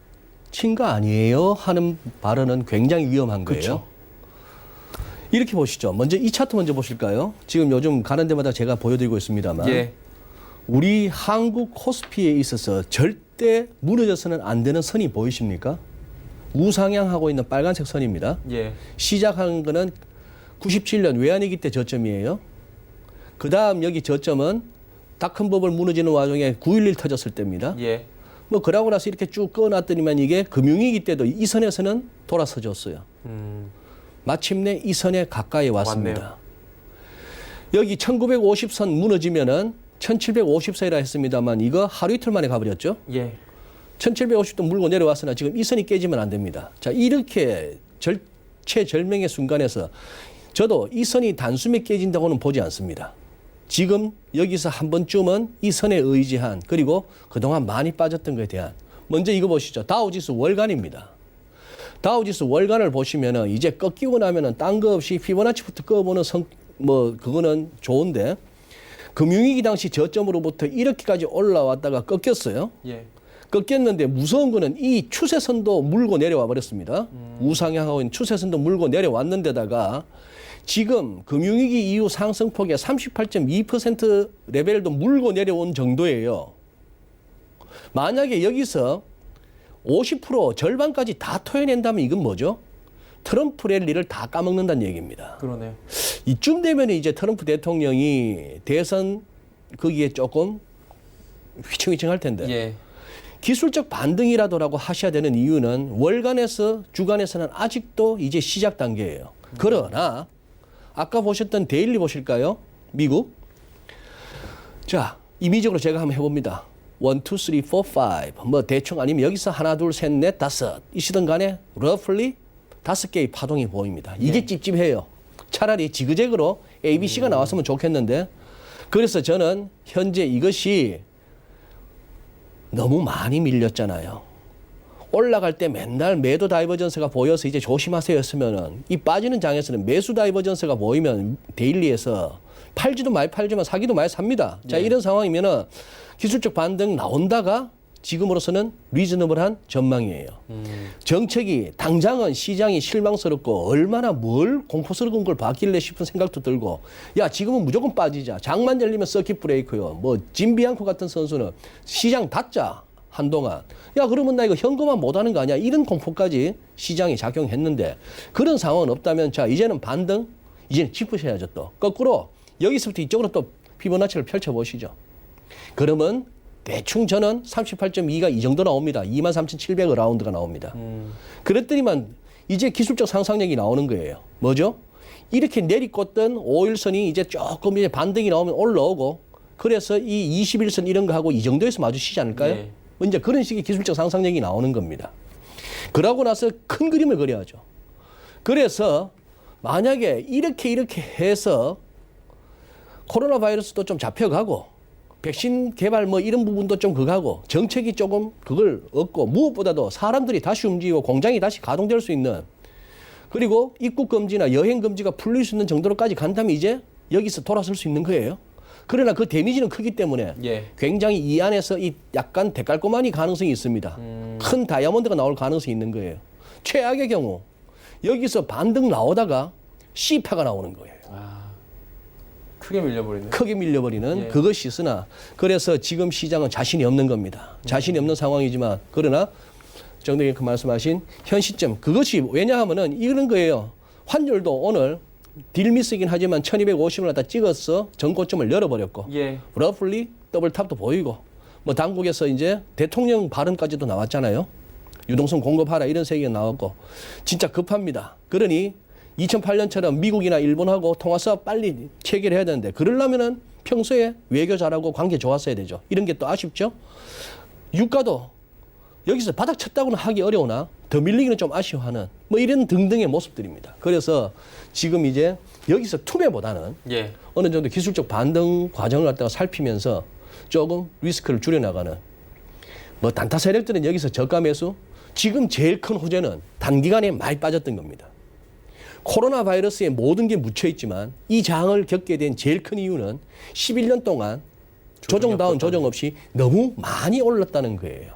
친 거 아니에요 하는 발언은 굉장히 위험한 거예요. 그렇죠. 이렇게 보시죠. 먼저 이 차트 먼저 보실까요? 지금 요즘 가는 데마다 제가 보여드리고 있습니다만 예. 우리 한국 코스피에 있어서 절대 무너져서는 안 되는 선이 보이십니까? 우상향하고 있는 빨간색 선입니다. 예. 시작한 거는 97년 외환위기 때 저점이에요. 그 다음 여기 저점은 닷컴버블 무너지는 와중에 9.11 터졌을 때입니다. 예. 뭐 그러고 나서 이렇게 쭉 꺼놨더니만 이게 금융위기 때도 이 선에서는 돌아서졌어요. 마침내 이 선에 가까이 왔습니다. 왔네요. 여기 1950선 무너지면은 1750선이라 했습니다만 이거 하루 이틀 만에 가버렸죠. 예. 1750도 물고 내려왔으나 지금 이 선이 깨지면 안 됩니다. 자, 이렇게 최절명의 순간에서 저도 이 선이 단숨에 깨진다고는 보지 않습니다. 지금 여기서 한 번쯤은 이 선에 의지한, 그리고 그동안 많이 빠졌던 것에 대한, 먼저 이거 보시죠. 다우지수 월간입니다. 다우지수 월간을 보시면은 이제 꺾이고 나면은 딴 거 없이 피보나치부터 끄어보는 그거는 좋은데, 금융위기 당시 저점으로부터 이렇게까지 올라왔다가 꺾였어요. 예. 꺾였는데 무서운 거는 이 추세선도 물고 내려와 버렸습니다. 우상향하고 있는 추세선도 물고 내려왔는데다가 지금 금융위기 이후 상승폭의 38.2% 레벨도 물고 내려온 정도예요. 만약에 여기서 50% 절반까지 다 토해낸다면 이건 뭐죠? 트럼프 랠리를 다 까먹는다는 얘기입니다. 그러네요. 이쯤 되면 이제 트럼프 대통령이 대선 거기에 조금 휘청휘청할 텐데. 예. 기술적 반등이라도라고 하셔야 되는 이유는 월간에서 주간에서는 아직도 이제 시작 단계예요. 그러나 아까 보셨던 데일리 보실까요? 미국. 자, 임의적으로 제가 한번 해봅니다. 1, 2, 3, 4, 5. 뭐 대충 아니면 여기서 하나, 둘, 셋, 넷, 다섯. 이시던 간에 roughly 5개의 파동이 보입니다. 이게 찝찝해요. 차라리 지그재그로 ABC가 나왔으면 좋겠는데, 그래서 저는 현재 이것이 너무 많이 밀렸잖아요. 올라갈 때 맨날 매도 다이버전스가 보여서 이제 조심하세요 했으면은, 이 빠지는 장에서는 매수 다이버전스가 보이면 데일리에서 팔지도 많이 팔지만 사기도 많이 삽니다. 자, 이런 상황이면은 기술적 반등 나온다가 지금으로서는 리즈너블한 전망이에요. 정책이 당장은 시장이 실망스럽고 얼마나 뭘 공포스러운 걸 봤길래 싶은 생각도 들고, 야, 지금은 무조건 빠지자. 장만 열리면 서킷 브레이크요. 뭐 진비앙코 같은 선수는 시장 닫자 한동안. 야, 그러면 나 이거 현금화 못하는 거 아니야? 이런 공포까지 시장이 작용했는데, 그런 상황은 없다면, 자, 이제는 반등, 이제는 짚으셔야죠. 또 거꾸로 여기서부터 이쪽으로 또 피보나치를 펼쳐보시죠. 그러면 대충 저는 38.2가 이 정도 나옵니다. 23,700 라운드가 나옵니다. 그랬더니만 이제 기술적 상상력이 나오는 거예요. 뭐죠? 이렇게 내리꽂던 5일선이 이제 조금 이제 반등이 나오면 올라오고, 그래서 이 21선 이런 거 하고 이 정도에서 마주치지 않을까요? 네. 이제 그런 식의 기술적 상상력이 나오는 겁니다. 그러고 나서 큰 그림을 그려야죠. 그래서 만약에 이렇게 해서 코로나 바이러스도 좀 잡혀가고, 백신 개발 뭐 이런 부분도 좀 그거하고, 정책이 조금 그걸 얻고, 무엇보다도 사람들이 다시 움직이고 공장이 다시 가동될 수 있는, 그리고 입국 금지나 여행 금지가 풀릴 수 있는 정도로까지 간다면 이제 여기서 돌아설 수 있는 거예요. 그러나 그 데미지는 크기 때문에 굉장히 이 안에서 이 약간 데칼코마니 가능성이 있습니다. 큰 다이아몬드가 나올 가능성이 있는 거예요. 최악의 경우 여기서 반등 나오다가 C파가 나오는 거예요. 크게 밀려버리네. 크게 밀려버리는 예. 그것이 있으나 그래서 지금 시장은 자신이 없는 겁니다. 자신이 없는 상황이지만 그러나 정대님 그 말씀하신 현 시점 그것이 왜냐하면은 이런 거예요. 환율도 오늘 딜미스이긴 하지만 1250을 갖다 찍어서 전고점을 열어버렸고 예. 러플리 더블탑도 보이고 뭐 당국에서 이제 대통령 발언까지도 나왔잖아요. 유동성 공급하라 이런 세계가 나왔고 진짜 급합니다. 그러니 2008년처럼 미국이나 일본하고 통화사업 빨리 체결해야 되는데 그러려면은 평소에 외교 잘하고 관계 좋았어야 되죠. 이런 게 또 아쉽죠. 유가도 여기서 바닥 쳤다고는 하기 어려우나 더 밀리기는 좀 아쉬워하는 뭐 이런 등등의 모습들입니다. 그래서 지금 이제 여기서 투매보다는 예. 어느 정도 기술적 반등 과정을 갖다가 살피면서 조금 리스크를 줄여나가는 뭐 단타 세력들은 여기서 저가 매수 지금 제일 큰 호재는 단기간에 많이 빠졌던 겁니다. 코로나 바이러스에 모든 게 묻혀 있지만 이 장을 겪게 된 제일 큰 이유는 11년 동안 조정다운 조정 없이 너무 많이 올랐다는 거예요.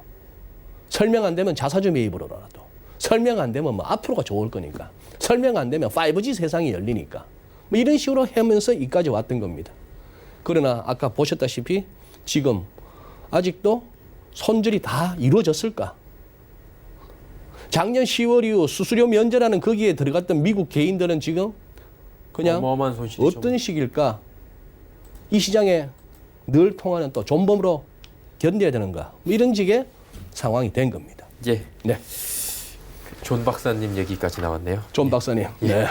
설명 안 되면 자사주 매입으로라도 설명 안 되면 뭐 앞으로가 좋을 거니까 설명 안 되면 5G 세상이 열리니까 뭐 이런 식으로 하면서 이까지 왔던 겁니다. 그러나 아까 보셨다시피 지금 아직도 손절이 다 이루어졌을까? 작년 10월 이후 수수료 면제라는 거기에 들어갔던 미국 개인들은 지금 그냥 어마어마한 손실이죠. 어떤 식일까? 이 시장에 늘 통하는 또 존범으로 견뎌야 되는가? 뭐 이런 식의 상황이 된 겁니다. 예. 네. 존 박사님 얘기까지 나왔네요. 존 박사님. 네.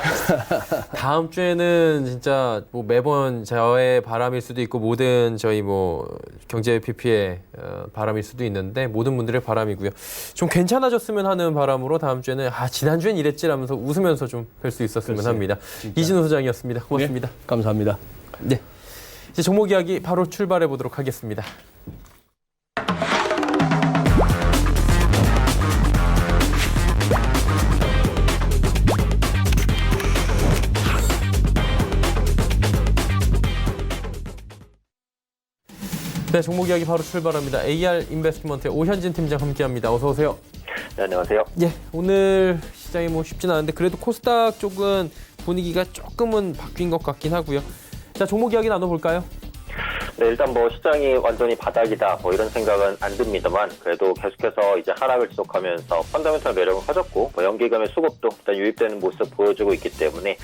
다음 주에는 진짜 뭐 매번 저의 바람일 수도 있고 모든 저희 뭐 경제 PP의 바람일 수도 있는데 모든 분들의 바람이고요. 좀 괜찮아졌으면 하는 바람으로 다음 주에는 지난주엔 이랬지라면서 웃으면서 좀 뵐 수 있었으면 글쎄요, 합니다. 진짜. 이진우 소장이었습니다. 고맙습니다. 네, 감사합니다. 네. 이제 종목 이야기 바로 출발해 보도록 하겠습니다. 네, 종목 이야기 바로 출발합니다. AR 인베스트먼트의 오현진 팀장 함께합니다. 어서 오세요. 네, 안녕하세요. 예, 오늘 시장이 뭐 쉽진 않은데 그래도 코스닥 쪽은 분위기가 조금은 바뀐 것 같긴 하고요. 자, 종목 이야기 나눠볼까요? 네, 일단 뭐 시장이 완전히 바닥이다 뭐 이런 생각은 안 듭니다만 그래도 계속해서 이제 하락을 지속하면서 펀더멘털 매력은 커졌고 뭐 연기금의 수급도 일단 유입되는 모습 보여주고 있기 때문에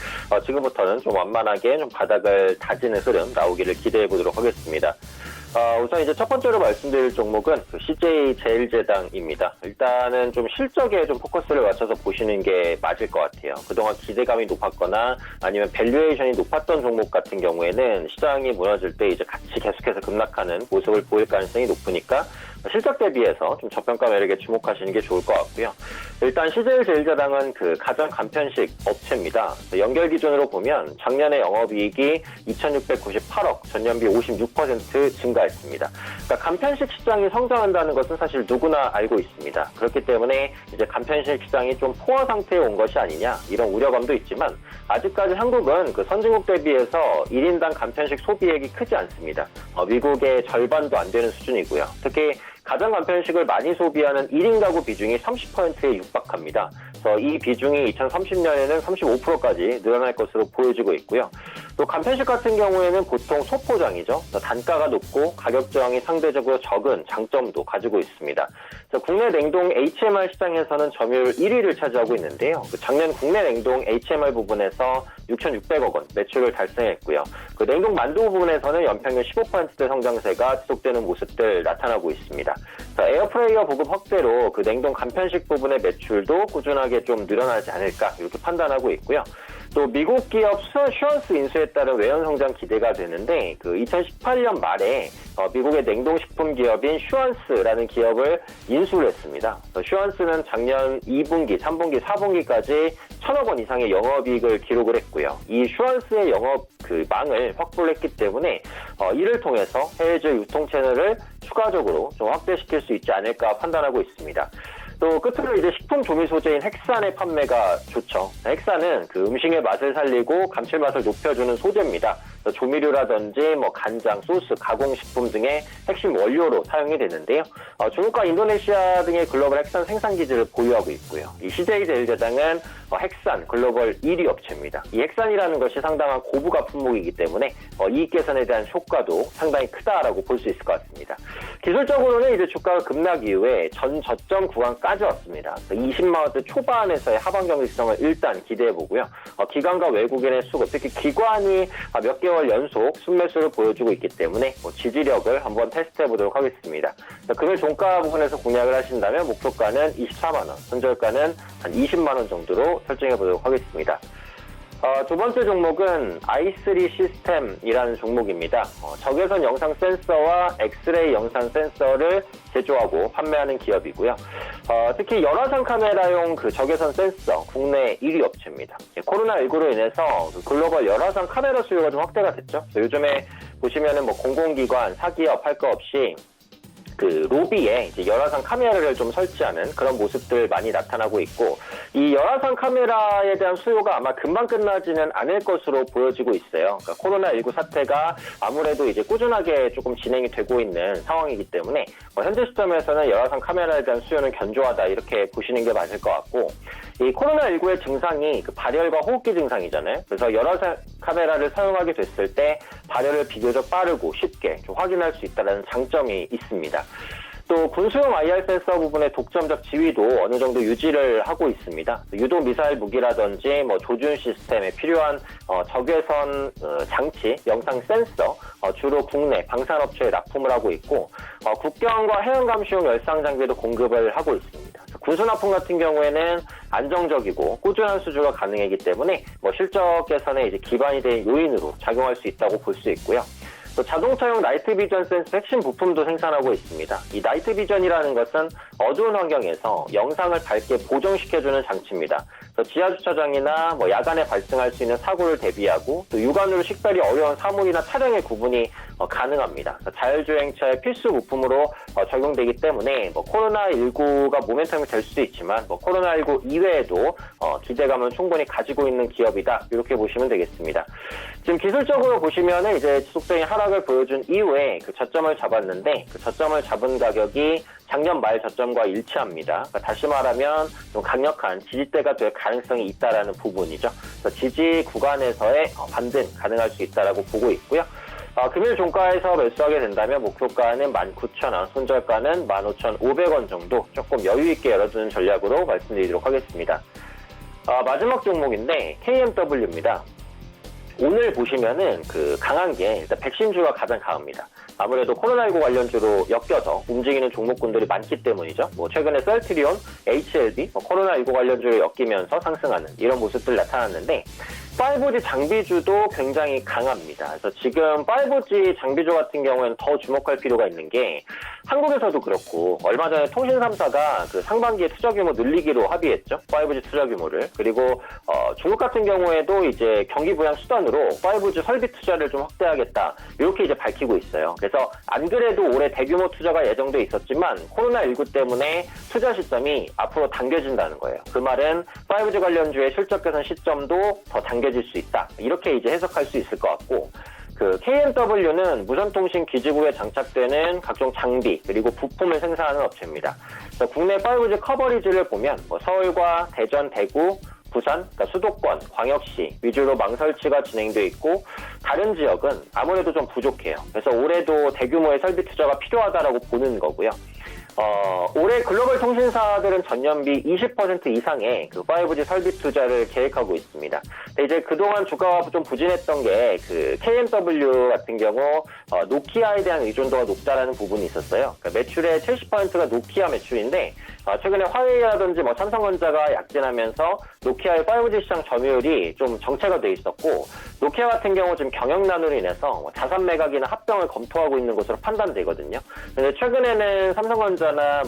지금부터는 좀 완만하게 좀 바닥을 다지는 흐름 나오기를 기대해 보도록 하겠습니다. 우선 이제 첫 번째로 말씀드릴 종목은 그 CJ 제일제당입니다. 일단은 좀 실적에 좀 포커스를 맞춰서 보시는 게 맞을 것 같아요. 그동안 기대감이 높았거나 아니면 밸류에이션이 높았던 종목 같은 경우에는 시장이 무너질 때 이제 같이 계속해서 급락하는 모습을 보일 가능성이 높으니까 실적 대비해서 좀 저평가 매력에 주목하시는 게 좋을 것 같고요. 일단 CJ 제일제당은 그 가전 간편식 업체입니다. 연결 기준으로 보면 작년에 영업이익이 2,698억, 전년비 56% 증가했습니다. 그러니까 간편식 시장이 성장한다는 것은 사실 누구나 알고 있습니다. 그렇기 때문에 이제 간편식 시장이 좀 포화 상태에 온 것이 아니냐 이런 우려감도 있지만 아직까지 한국은 그 선진국 대비해서 1인당 간편식 소비액이 크지 않습니다. 미국의 절반도 안 되는 수준이고요. 특히 가전 간편식을 많이 소비하는 1인 가구 비중이 30%에 육박합니다. 그래서 이 비중이 2030년에는 35%까지 늘어날 것으로 보여지고 있고요. 또 간편식 같은 경우에는 보통 소포장이죠. 단가가 높고 가격 저항이 상대적으로 적은 장점도 가지고 있습니다. 국내 냉동 HMR 시장에서는 점유율 1위를 차지하고 있는데요. 작년 국내 냉동 HMR 부분에서 6,600억 원 매출을 달성했고요. 그 냉동 만두 부분에서는 연평균 15%대 성장세가 지속되는 모습들 나타나고 있습니다. 에어프라이어 보급 확대로 그 냉동 간편식 부분의 매출도 꾸준하게 좀 늘어나지 않을까 이렇게 판단하고 있고요. 또 미국 기업 슈언스 인수에 따른 외연 성장 기대가 되는데 그 2018년 말에 미국의 냉동식품 기업인 슈언스라는 기업을 인수를 했습니다. 슈언스는 작년 2분기, 3분기, 4분기까지 1,000억 원 이상의 영업이익을 기록을 했고요. 이 슈언스의 영업 그 망을 확보를 했기 때문에 이를 통해서 해외주 유통 채널을 추가적으로 좀 확대시킬 수 있지 않을까 판단하고 있습니다. 또 또 끝으로 이제 식품 조미 소재인 헥산의 판매가 좋죠. 헥산은 그 음식의 맛을 살리고 감칠맛을 높여주는 소재입니다. 조미료라든지 뭐 간장, 소스, 가공식품 등의 핵심 원료로 사용이 되는데요. 중국과 인도네시아 등의 글로벌 헥산 생산 기지를 보유하고 있고요. 이 CJ 제일제당은 헥산 글로벌 1위 업체입니다. 이 헥산이라는 것이 상당한 고부가 품목이기 때문에 이익 개선에 대한 효과도 상당히 크다라고 볼 수 있을 것 같습니다. 기술적으로는 이제 주가가 급락 이후에 전 저점 구간까지 왔습니다. 20만 원대 초반에서의 하방 경직성을 일단 기대해 보고요. 기관과 외국인의 수급, 특히 기관이 몇 개월 연속 순매수를 보여주고 있기 때문에 지지력을 한번 테스트해 보도록 하겠습니다. 금일 종가 부분에서 공략을 하신다면 목표가는 24만 원, 손절가는 한 20만 원 정도로 설정해 보도록 하겠습니다. 두 번째 종목은 i3 시스템이라는 종목입니다. 적외선 영상 센서와 엑스레이 영상 센서를 제조하고 판매하는 기업이고요. 특히 열화상 카메라용 그 적외선 센서 국내 1위 업체입니다. 코로나19로 인해서 그 글로벌 열화상 카메라 수요가 좀 확대가 됐죠. 요즘에 보시면은 뭐 공공기관, 사기업 할 거 없이 그 로비에 이제 열화상 카메라를 좀 설치하는 그런 모습들 많이 나타나고 있고, 이 열화상 카메라에 대한 수요가 아마 금방 끝나지는 않을 것으로 보여지고 있어요. 그러니까 코로나19 사태가 아무래도 이제 꾸준하게 조금 진행이 되고 있는 상황이기 때문에 현재 시점에서는 열화상 카메라에 대한 수요는 견조하다 이렇게 보시는 게 맞을 것 같고, 이 코로나19의 증상이 그 발열과 호흡기 증상이잖아요. 그래서 열화상 카메라를 사용하게 됐을 때 발열을 비교적 빠르고 쉽게 좀 확인할 수 있다는 장점이 있습니다. 또 군수용 IR 센서 부분의 독점적 지위도 어느 정도 유지를 하고 있습니다. 유도 미사일 무기라든지 뭐 조준 시스템에 필요한 적외선 장치, 영상 센서 주로 국내 방산업체에 납품을 하고 있고, 국경과 해양 감시용 열상 장비도 공급을 하고 있습니다. 군수 납품 같은 경우에는 안정적이고 꾸준한 수주가 가능하기 때문에 실적 개선에 이제 기반이 된 요인으로 작용할 수 있다고 볼 수 있고요. 또 자동차용 나이트 비전 센서 핵심 부품도 생산하고 있습니다. 이 나이트 비전이라는 것은 어두운 환경에서 영상을 밝게 보정시켜주는 장치입니다. 지하주차장이나 야간에 발생할 수 있는 사고를 대비하고 또 육안으로 식별이 어려운 사물이나 차량의 구분이 가능합니다. 자율주행차의 필수 부품으로 적용되기 때문에 코로나19가 모멘텀이 될 수도 있지만 코로나19 이외에도 기대감을 충분히 가지고 있는 기업이다, 이렇게 보시면 되겠습니다. 지금 기술적으로 보시면은 이제 지속적인 하락을 보여준 이후에 그 저점을 잡았는데, 그 저점을 잡은 가격이 작년 말 저점과 일치합니다. 그러니까 다시 말하면 좀 강력한 지지대가 될 가능성이 있다라는 부분이죠. 그래서 지지 구간에서의 반등 가능할 수 있다라고 보고 있고요. 금일 종가에서 매수하게 된다면 목표가는 19,000원, 손절가는 15,500원 정도 조금 여유 있게 열어두는 전략으로 말씀드리도록 하겠습니다. 마지막 종목인데 KMW입니다. 오늘 보시면은 그 강한 게 일단 백신주가 가장 강합니다. 아무래도 코로나19 관련주로 엮여서 움직이는 종목군들이 많기 때문이죠. 최근에 셀트리온, HLB, 코로나19 관련주로 엮이면서 상승하는 이런 모습들 나타났는데, 5G 장비주도 굉장히 강합니다. 그래서 지금 5G 장비주 같은 경우에는 더 주목할 필요가 있는 게, 한국에서도 그렇고 얼마 전에 통신 3사가 그 상반기에 투자 규모 늘리기로 합의했죠. 5G 투자 규모를. 그리고 중국 같은 경우에도 이제 경기 부양 수단으로 5G 설비 투자를 좀 확대하겠다, 이렇게 이제 밝히고 있어요. 그래서 안 그래도 올해 대규모 투자가 예정돼 있었지만 코로나19 때문에 투자 시점이 앞으로 당겨진다는 거예요. 그 말은 5G 관련주의 실적 개선 시점도 더 당겨질 수 있다, 이렇게 이제 해석할 수 있을 것 같고, 그 KMW는 무선통신 기지국에 장착되는 각종 장비 그리고 부품을 생산하는 업체입니다. 국내 5G 커버리지를 보면 서울과 대전, 대구, 부산, 그러니까 수도권, 광역시 위주로 망 설치가 진행돼 있고, 다른 지역은 아무래도 좀 부족해요. 그래서 올해도 대규모의 설비 투자가 필요하다라고 보는 거고요. 올해 글로벌 통신사들은 전년비 20% 이상의 그 5G 설비 투자를 계획하고 있습니다. 근데 이제 그동안 주가가 좀 부진했던 게 그 KMW 같은 경우 노키아에 대한 의존도가 높다라는 부분이 있었어요. 그러니까 매출의 70%가 노키아 매출인데, 최근에 화웨이라든지 삼성전자가 약진하면서 노키아의 5G 시장 점유율이 좀 정체가 돼 있었고, 노키아 같은 경우 지금 경영난으로 인해서 자산 매각이나 합병을 검토하고 있는 것으로 판단되거든요. 근데 최근에는 삼성전자나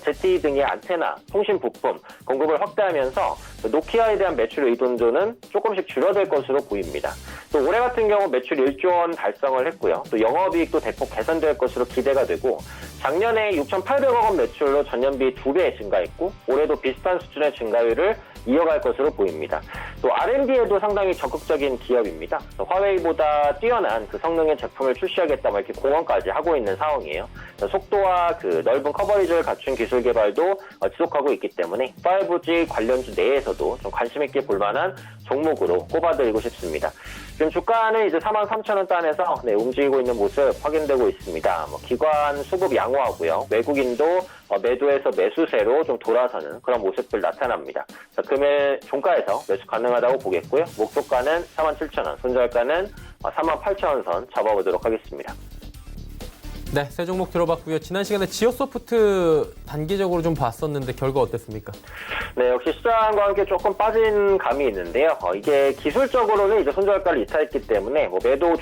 ZTE 등의 안테나, 통신 부품 공급을 확대하면서 노키아에 대한 매출 의존도는 조금씩 줄어들 것으로 보입니다. 또 올해 같은 경우 매출 1조 원 달성을 했고요. 또 영업이익도 대폭 개선될 것으로 기대가 되고 작년에 6,800억 원 매출로 전년비 2배 증가했고 올해도 비슷한 수준의 증가율을 이어갈 것으로 보입니다. 또 R&D에도 상당히 적극적인 기업입니다. 화웨이보다 뛰어난 그 성능의 제품을 출시하겠다 이렇게 공언까지 하고 있는 상황이에요. 속도와 그 넓은 커버리지를 갖춘 기술 개발도 지속하고 있기 때문에 5G 관련주 내에서도 좀 관심 있게 볼 만한 종목으로 꼽아드리고 싶습니다. 지금 주가는 이제 43,000원 단에서 움직이고 있는 모습 확인되고 있습니다. 기관 수급 양호하고요. 외국인도 매도에서 매수세로 좀 돌아서는 그런 모습들 나타납니다. 자, 금일 종가에서 매수 가능하다고 보겠고요. 목표가는 47,000원, 손절가는 38,000원 선 잡아보도록 하겠습니다. 네, 세 종목 들어봤고요. 지난 시간에 지오소프트 단기적으로 좀 봤었는데 결과 어땠습니까? 네, 역시 시장과 함께 조금 빠진 감이 있는데요. 이게 기술적으로는 이제 손절가를 이탈했기 때문에 매도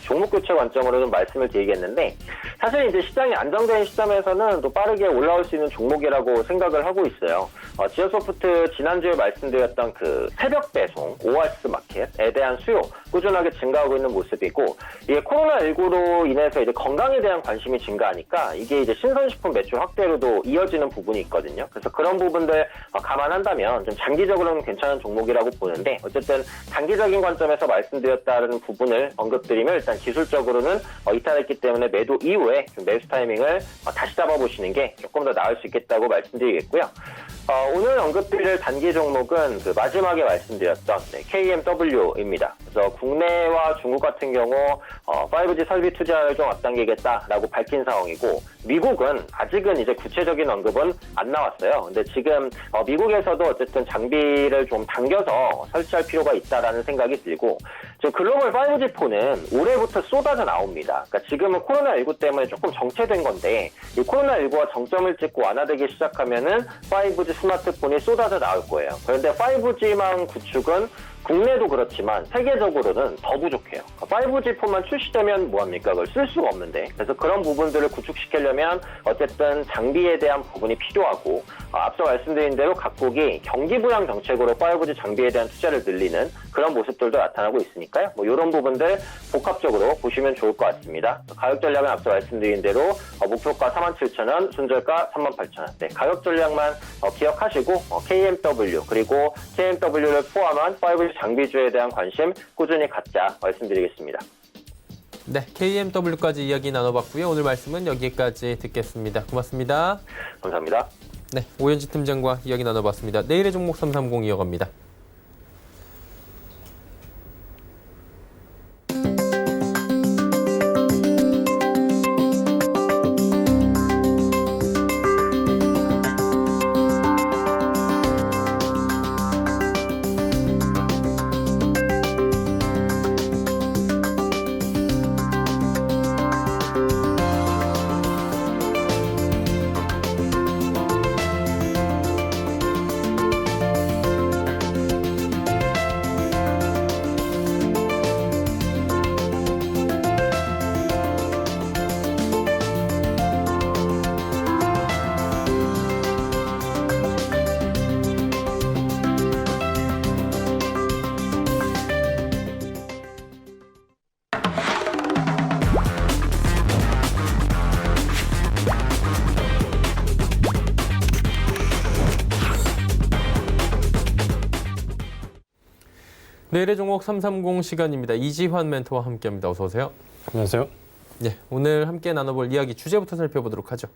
종목 교체 관점으로는 말씀을 드리겠는데 사실 이제 시장이 안정된 시점에서는 또 빠르게 올라올 수 있는 종목이라고 생각을 하고 있어요. 지오소프트 지난주에 말씀드렸던 그 새벽 배송, 오아시스 마켓에 대한 수요 꾸준하게 증가하고 있는 모습이고 이게 코로나19로 인해서 이제 건강에 대한 관심이 증가하니까 이게 이제 신선식품 매출 확대로도 이어지는 부분이 있거든요. 그래서 그런 부분들 감안한다면 좀 장기적으로는 괜찮은 종목이라고 보는데 어쨌든 단기적인 관점에서 말씀드렸다는 부분을 언급드리면 일단 기술적으로는 이탈했기 때문에 매도 이후에 좀 매수 타이밍을 다시 잡아보시는 게 조금 더 나을 수 있겠다고 말씀드리겠고요. 오늘 언급드릴 단기 종목은 그 마지막에 말씀드렸던 KMW입니다. 그래서 국내와 중국 같은 경우 5G 설비 투자를 좀 앞당기겠다라고 밝힌 상황이고 미국은 아직은 이제 구체적인 언급은 안 나왔어요. 근데 지금 미국에서도 어쨌든 장비를 좀 당겨서 설치할 필요가 있다라는 생각이 들고 지금 글로벌 5G 폰은 올해부터 쏟아져 나옵니다. 그러니까 지금은 코로나19 때문에 조금 정체된 건데 이 코로나19가 정점을 찍고 완화되기 시작하면은 5G 스마트폰이 쏟아져 나올 거예요. 그런데 5G망 구축은 국내도 그렇지만 세계적으로는 더 부족해요. 5G 폰만 출시되면 뭐합니까? 그걸 쓸 수가 없는데. 그래서 그런 부분들을 구축시키려면 어쨌든 장비에 대한 부분이 필요하고 앞서 말씀드린 대로 각국이 경기부양 정책으로 5G 장비에 대한 투자를 늘리는 그런 모습들도 나타나고 있으니까요. 이런 부분들 복합적으로 보시면 좋을 것 같습니다. 가격 전략은 앞서 말씀드린 대로 목표가 47,000원, 손절가 38,000원. 네, 가격 전략만 기억하시고 KMW 그리고 KMW를 포함한 5G 장비주에 대한 관심 꾸준히 갖자 말씀드리겠습니다. 네, KMW까지 이야기 나눠봤고요. 오늘 말씀은 여기까지 듣겠습니다. 고맙습니다. 감사합니다. 네, 오현지 팀장과 이야기 나눠봤습니다. 내일의 종목 330 이어갑니다. 내일의 종목 330 시간입니다. 이지환 멘토와 함께합니다. 어서 오세요. 안녕하세요. 네, 오늘 함께 나눠볼 이야기 주제부터 살펴보도록 하죠.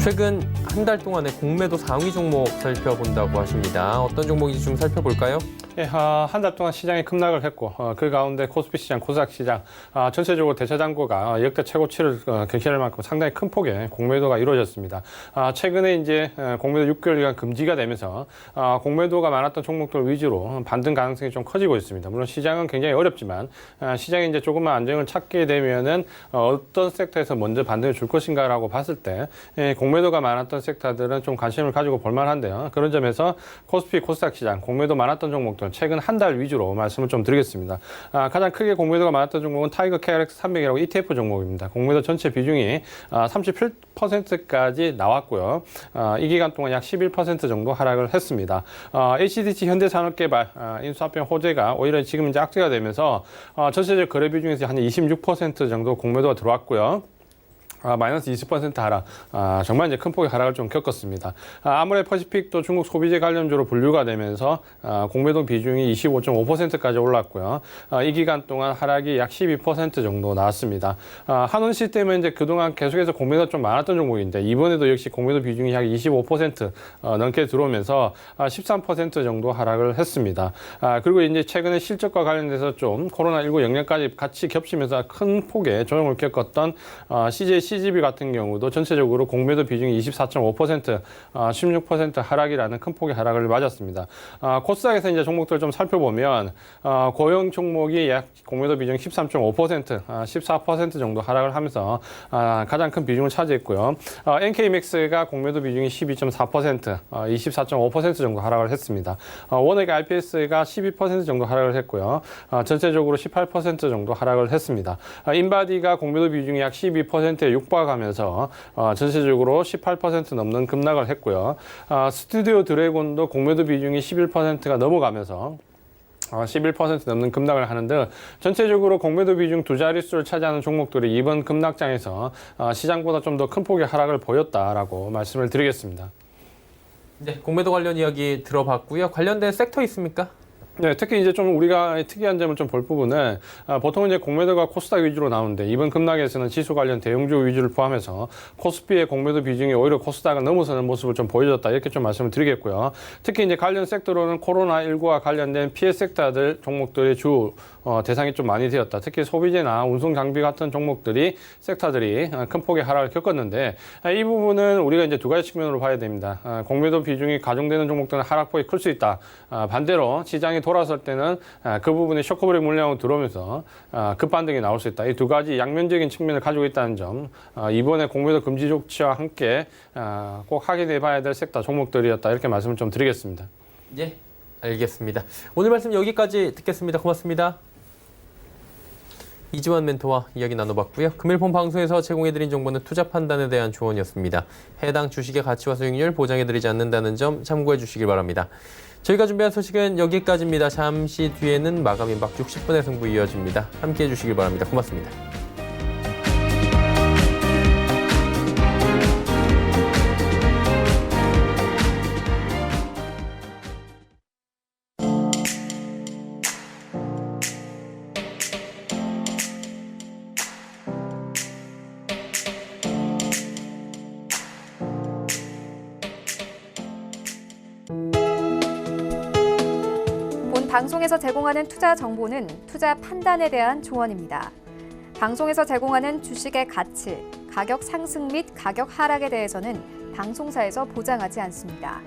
최근 한 달 동안의 공매도 상위 종목 살펴본다고 하십니다. 어떤 종목인지 좀 살펴볼까요? 예, 한 달 동안 시장이 급락을 했고 그 가운데 코스피 시장, 코스닥 시장 전체적으로 대차장고가 역대 최고치를 경신할 만큼 상당히 큰 폭의 공매도가 이루어졌습니다. 최근에 이제 공매도 6개월간 금지가 되면서 공매도가 많았던 종목들 위주로 반등 가능성이 좀 커지고 있습니다. 물론 시장은 굉장히 어렵지만 시장이 이제 조금만 안정을 찾게 되면은 어떤 섹터에서 먼저 반등을 줄 것인가라고 봤을 때 공매도 공매도가 많았던 섹터들은 좀 관심을 가지고 볼만한데요. 그런 점에서 코스피, 코스닥 시장 공매도 많았던 종목들 최근 한 달 위주로 말씀을 좀 드리겠습니다. 가장 크게 공매도가 많았던 종목은 타이거 KRX 300이라고 ETF 종목입니다. 공매도 전체 비중이 37%까지 나왔고요. 이 기간 동안 약 11% 정도 하락을 했습니다. HDC 현대산업개발 인수합병 호재가 오히려 지금 이제 악재가 되면서 전체적 거래 비중에서 한 26% 정도 공매도가 들어왔고요. 마이너스 20% 하락. 정말 이제 큰 폭의 하락을 좀 겪었습니다. 아모레퍼시픽도 중국 소비재 관련주로 분류가 되면서 공매도 비중이 25.5%까지 올랐고요. 이 기간 동안 하락이 약 12% 정도 나왔습니다. 한원시스템은 이제 그동안 계속해서 공매도 좀 많았던 종목인데 이번에도 역시 공매도 비중이 약 25% 넘게 들어오면서 13% 정도 하락을 했습니다. 그리고 이제 최근에 실적과 관련돼서 좀 코로나19 영향까지 같이 겹치면서 큰 폭의 조정을 겪었던 CGB 같은 경우도 전체적으로 공매도 비중이 24.5%, 16% 하락이라는 큰 폭의 하락을 맞았습니다. 코스닥에서 이제 종목들 좀 살펴보면 고용 종목이 약 공매도 비중 13.5%, 14% 정도 하락을 하면서 가장 큰 비중을 차지했고요. NK맥스가 공매도 비중이 12.4%, 24.5% 정도 하락을 했습니다. 원액 RPS가 12% 정도 하락을 했고요. 전체적으로 18% 정도 하락을 했습니다. 인바디가 공매도 비중이 약 12%에 육박하면서 전체적으로 18% 넘는 급락을 했고요. 스튜디오 드래곤도 공매도 비중이 11%가 넘어가면서 11% 넘는 급락을 하는 등 전체적으로 공매도 비중 두 자릿수를 차지하는 종목들이 이번 급락장에서 시장보다 좀 더 큰 폭의 하락을 보였다라고 말씀을 드리겠습니다. 네, 공매도 관련 이야기 들어봤고요. 관련된 섹터 있습니까? 네, 특히 이제 좀 우리가 특이한 점을 좀 볼 부분은 보통 이제 공매도가 코스닥 위주로 나오는데 이번 급락에서는 지수 관련 대형주 위주를 포함해서 코스피의 공매도 비중이 오히려 코스닥을 넘어서는 모습을 좀 보여줬다 이렇게 좀 말씀을 드리겠고요. 특히 이제 관련 섹터로는 코로나19와 관련된 피해 섹터들 종목들의 주 대상이 좀 많이 되었다. 특히 소비재나 운송 장비 같은 종목들이 섹터들이 큰 폭의 하락을 겪었는데 이 부분은 우리가 이제 두 가지 측면으로 봐야 됩니다. 공매도 비중이 가중되는 종목들은 하락폭이 클 수 있다. 반대로 시장이 돌아설 때는 그 부분에 쇼크브레이크 물량으로 들어오면서 급반등이 나올 수 있다. 이 두 가지 양면적인 측면을 가지고 있다는 점, 이번에 공매도 금지 조치와 함께 꼭 확인해 봐야 될 섹터 종목들이었다. 이렇게 말씀을 좀 드리겠습니다. 예, 알겠습니다. 오늘 말씀 여기까지 듣겠습니다. 고맙습니다. 이지환 멘토와 이야기 나눠봤고요. 금일 본 방송에서 제공해드린 정보는 투자 판단에 대한 조언이었습니다. 해당 주식의 가치와 수익률 보장해드리지 않는다는 점 참고해 주시길 바랍니다. 저희가 준비한 소식은 여기까지입니다. 잠시 뒤에는 마감 임박 60분의 승부 이어집니다. 함께해 주시길 바랍니다. 고맙습니다. 방송에서 제공하는 투자 정보는 투자 판단에 대한 조언입니다. 방송에서 제공하는 주식의 가치, 가격 상승 및 가격 하락에 대해서는 방송사에서 보장하지 않습니다.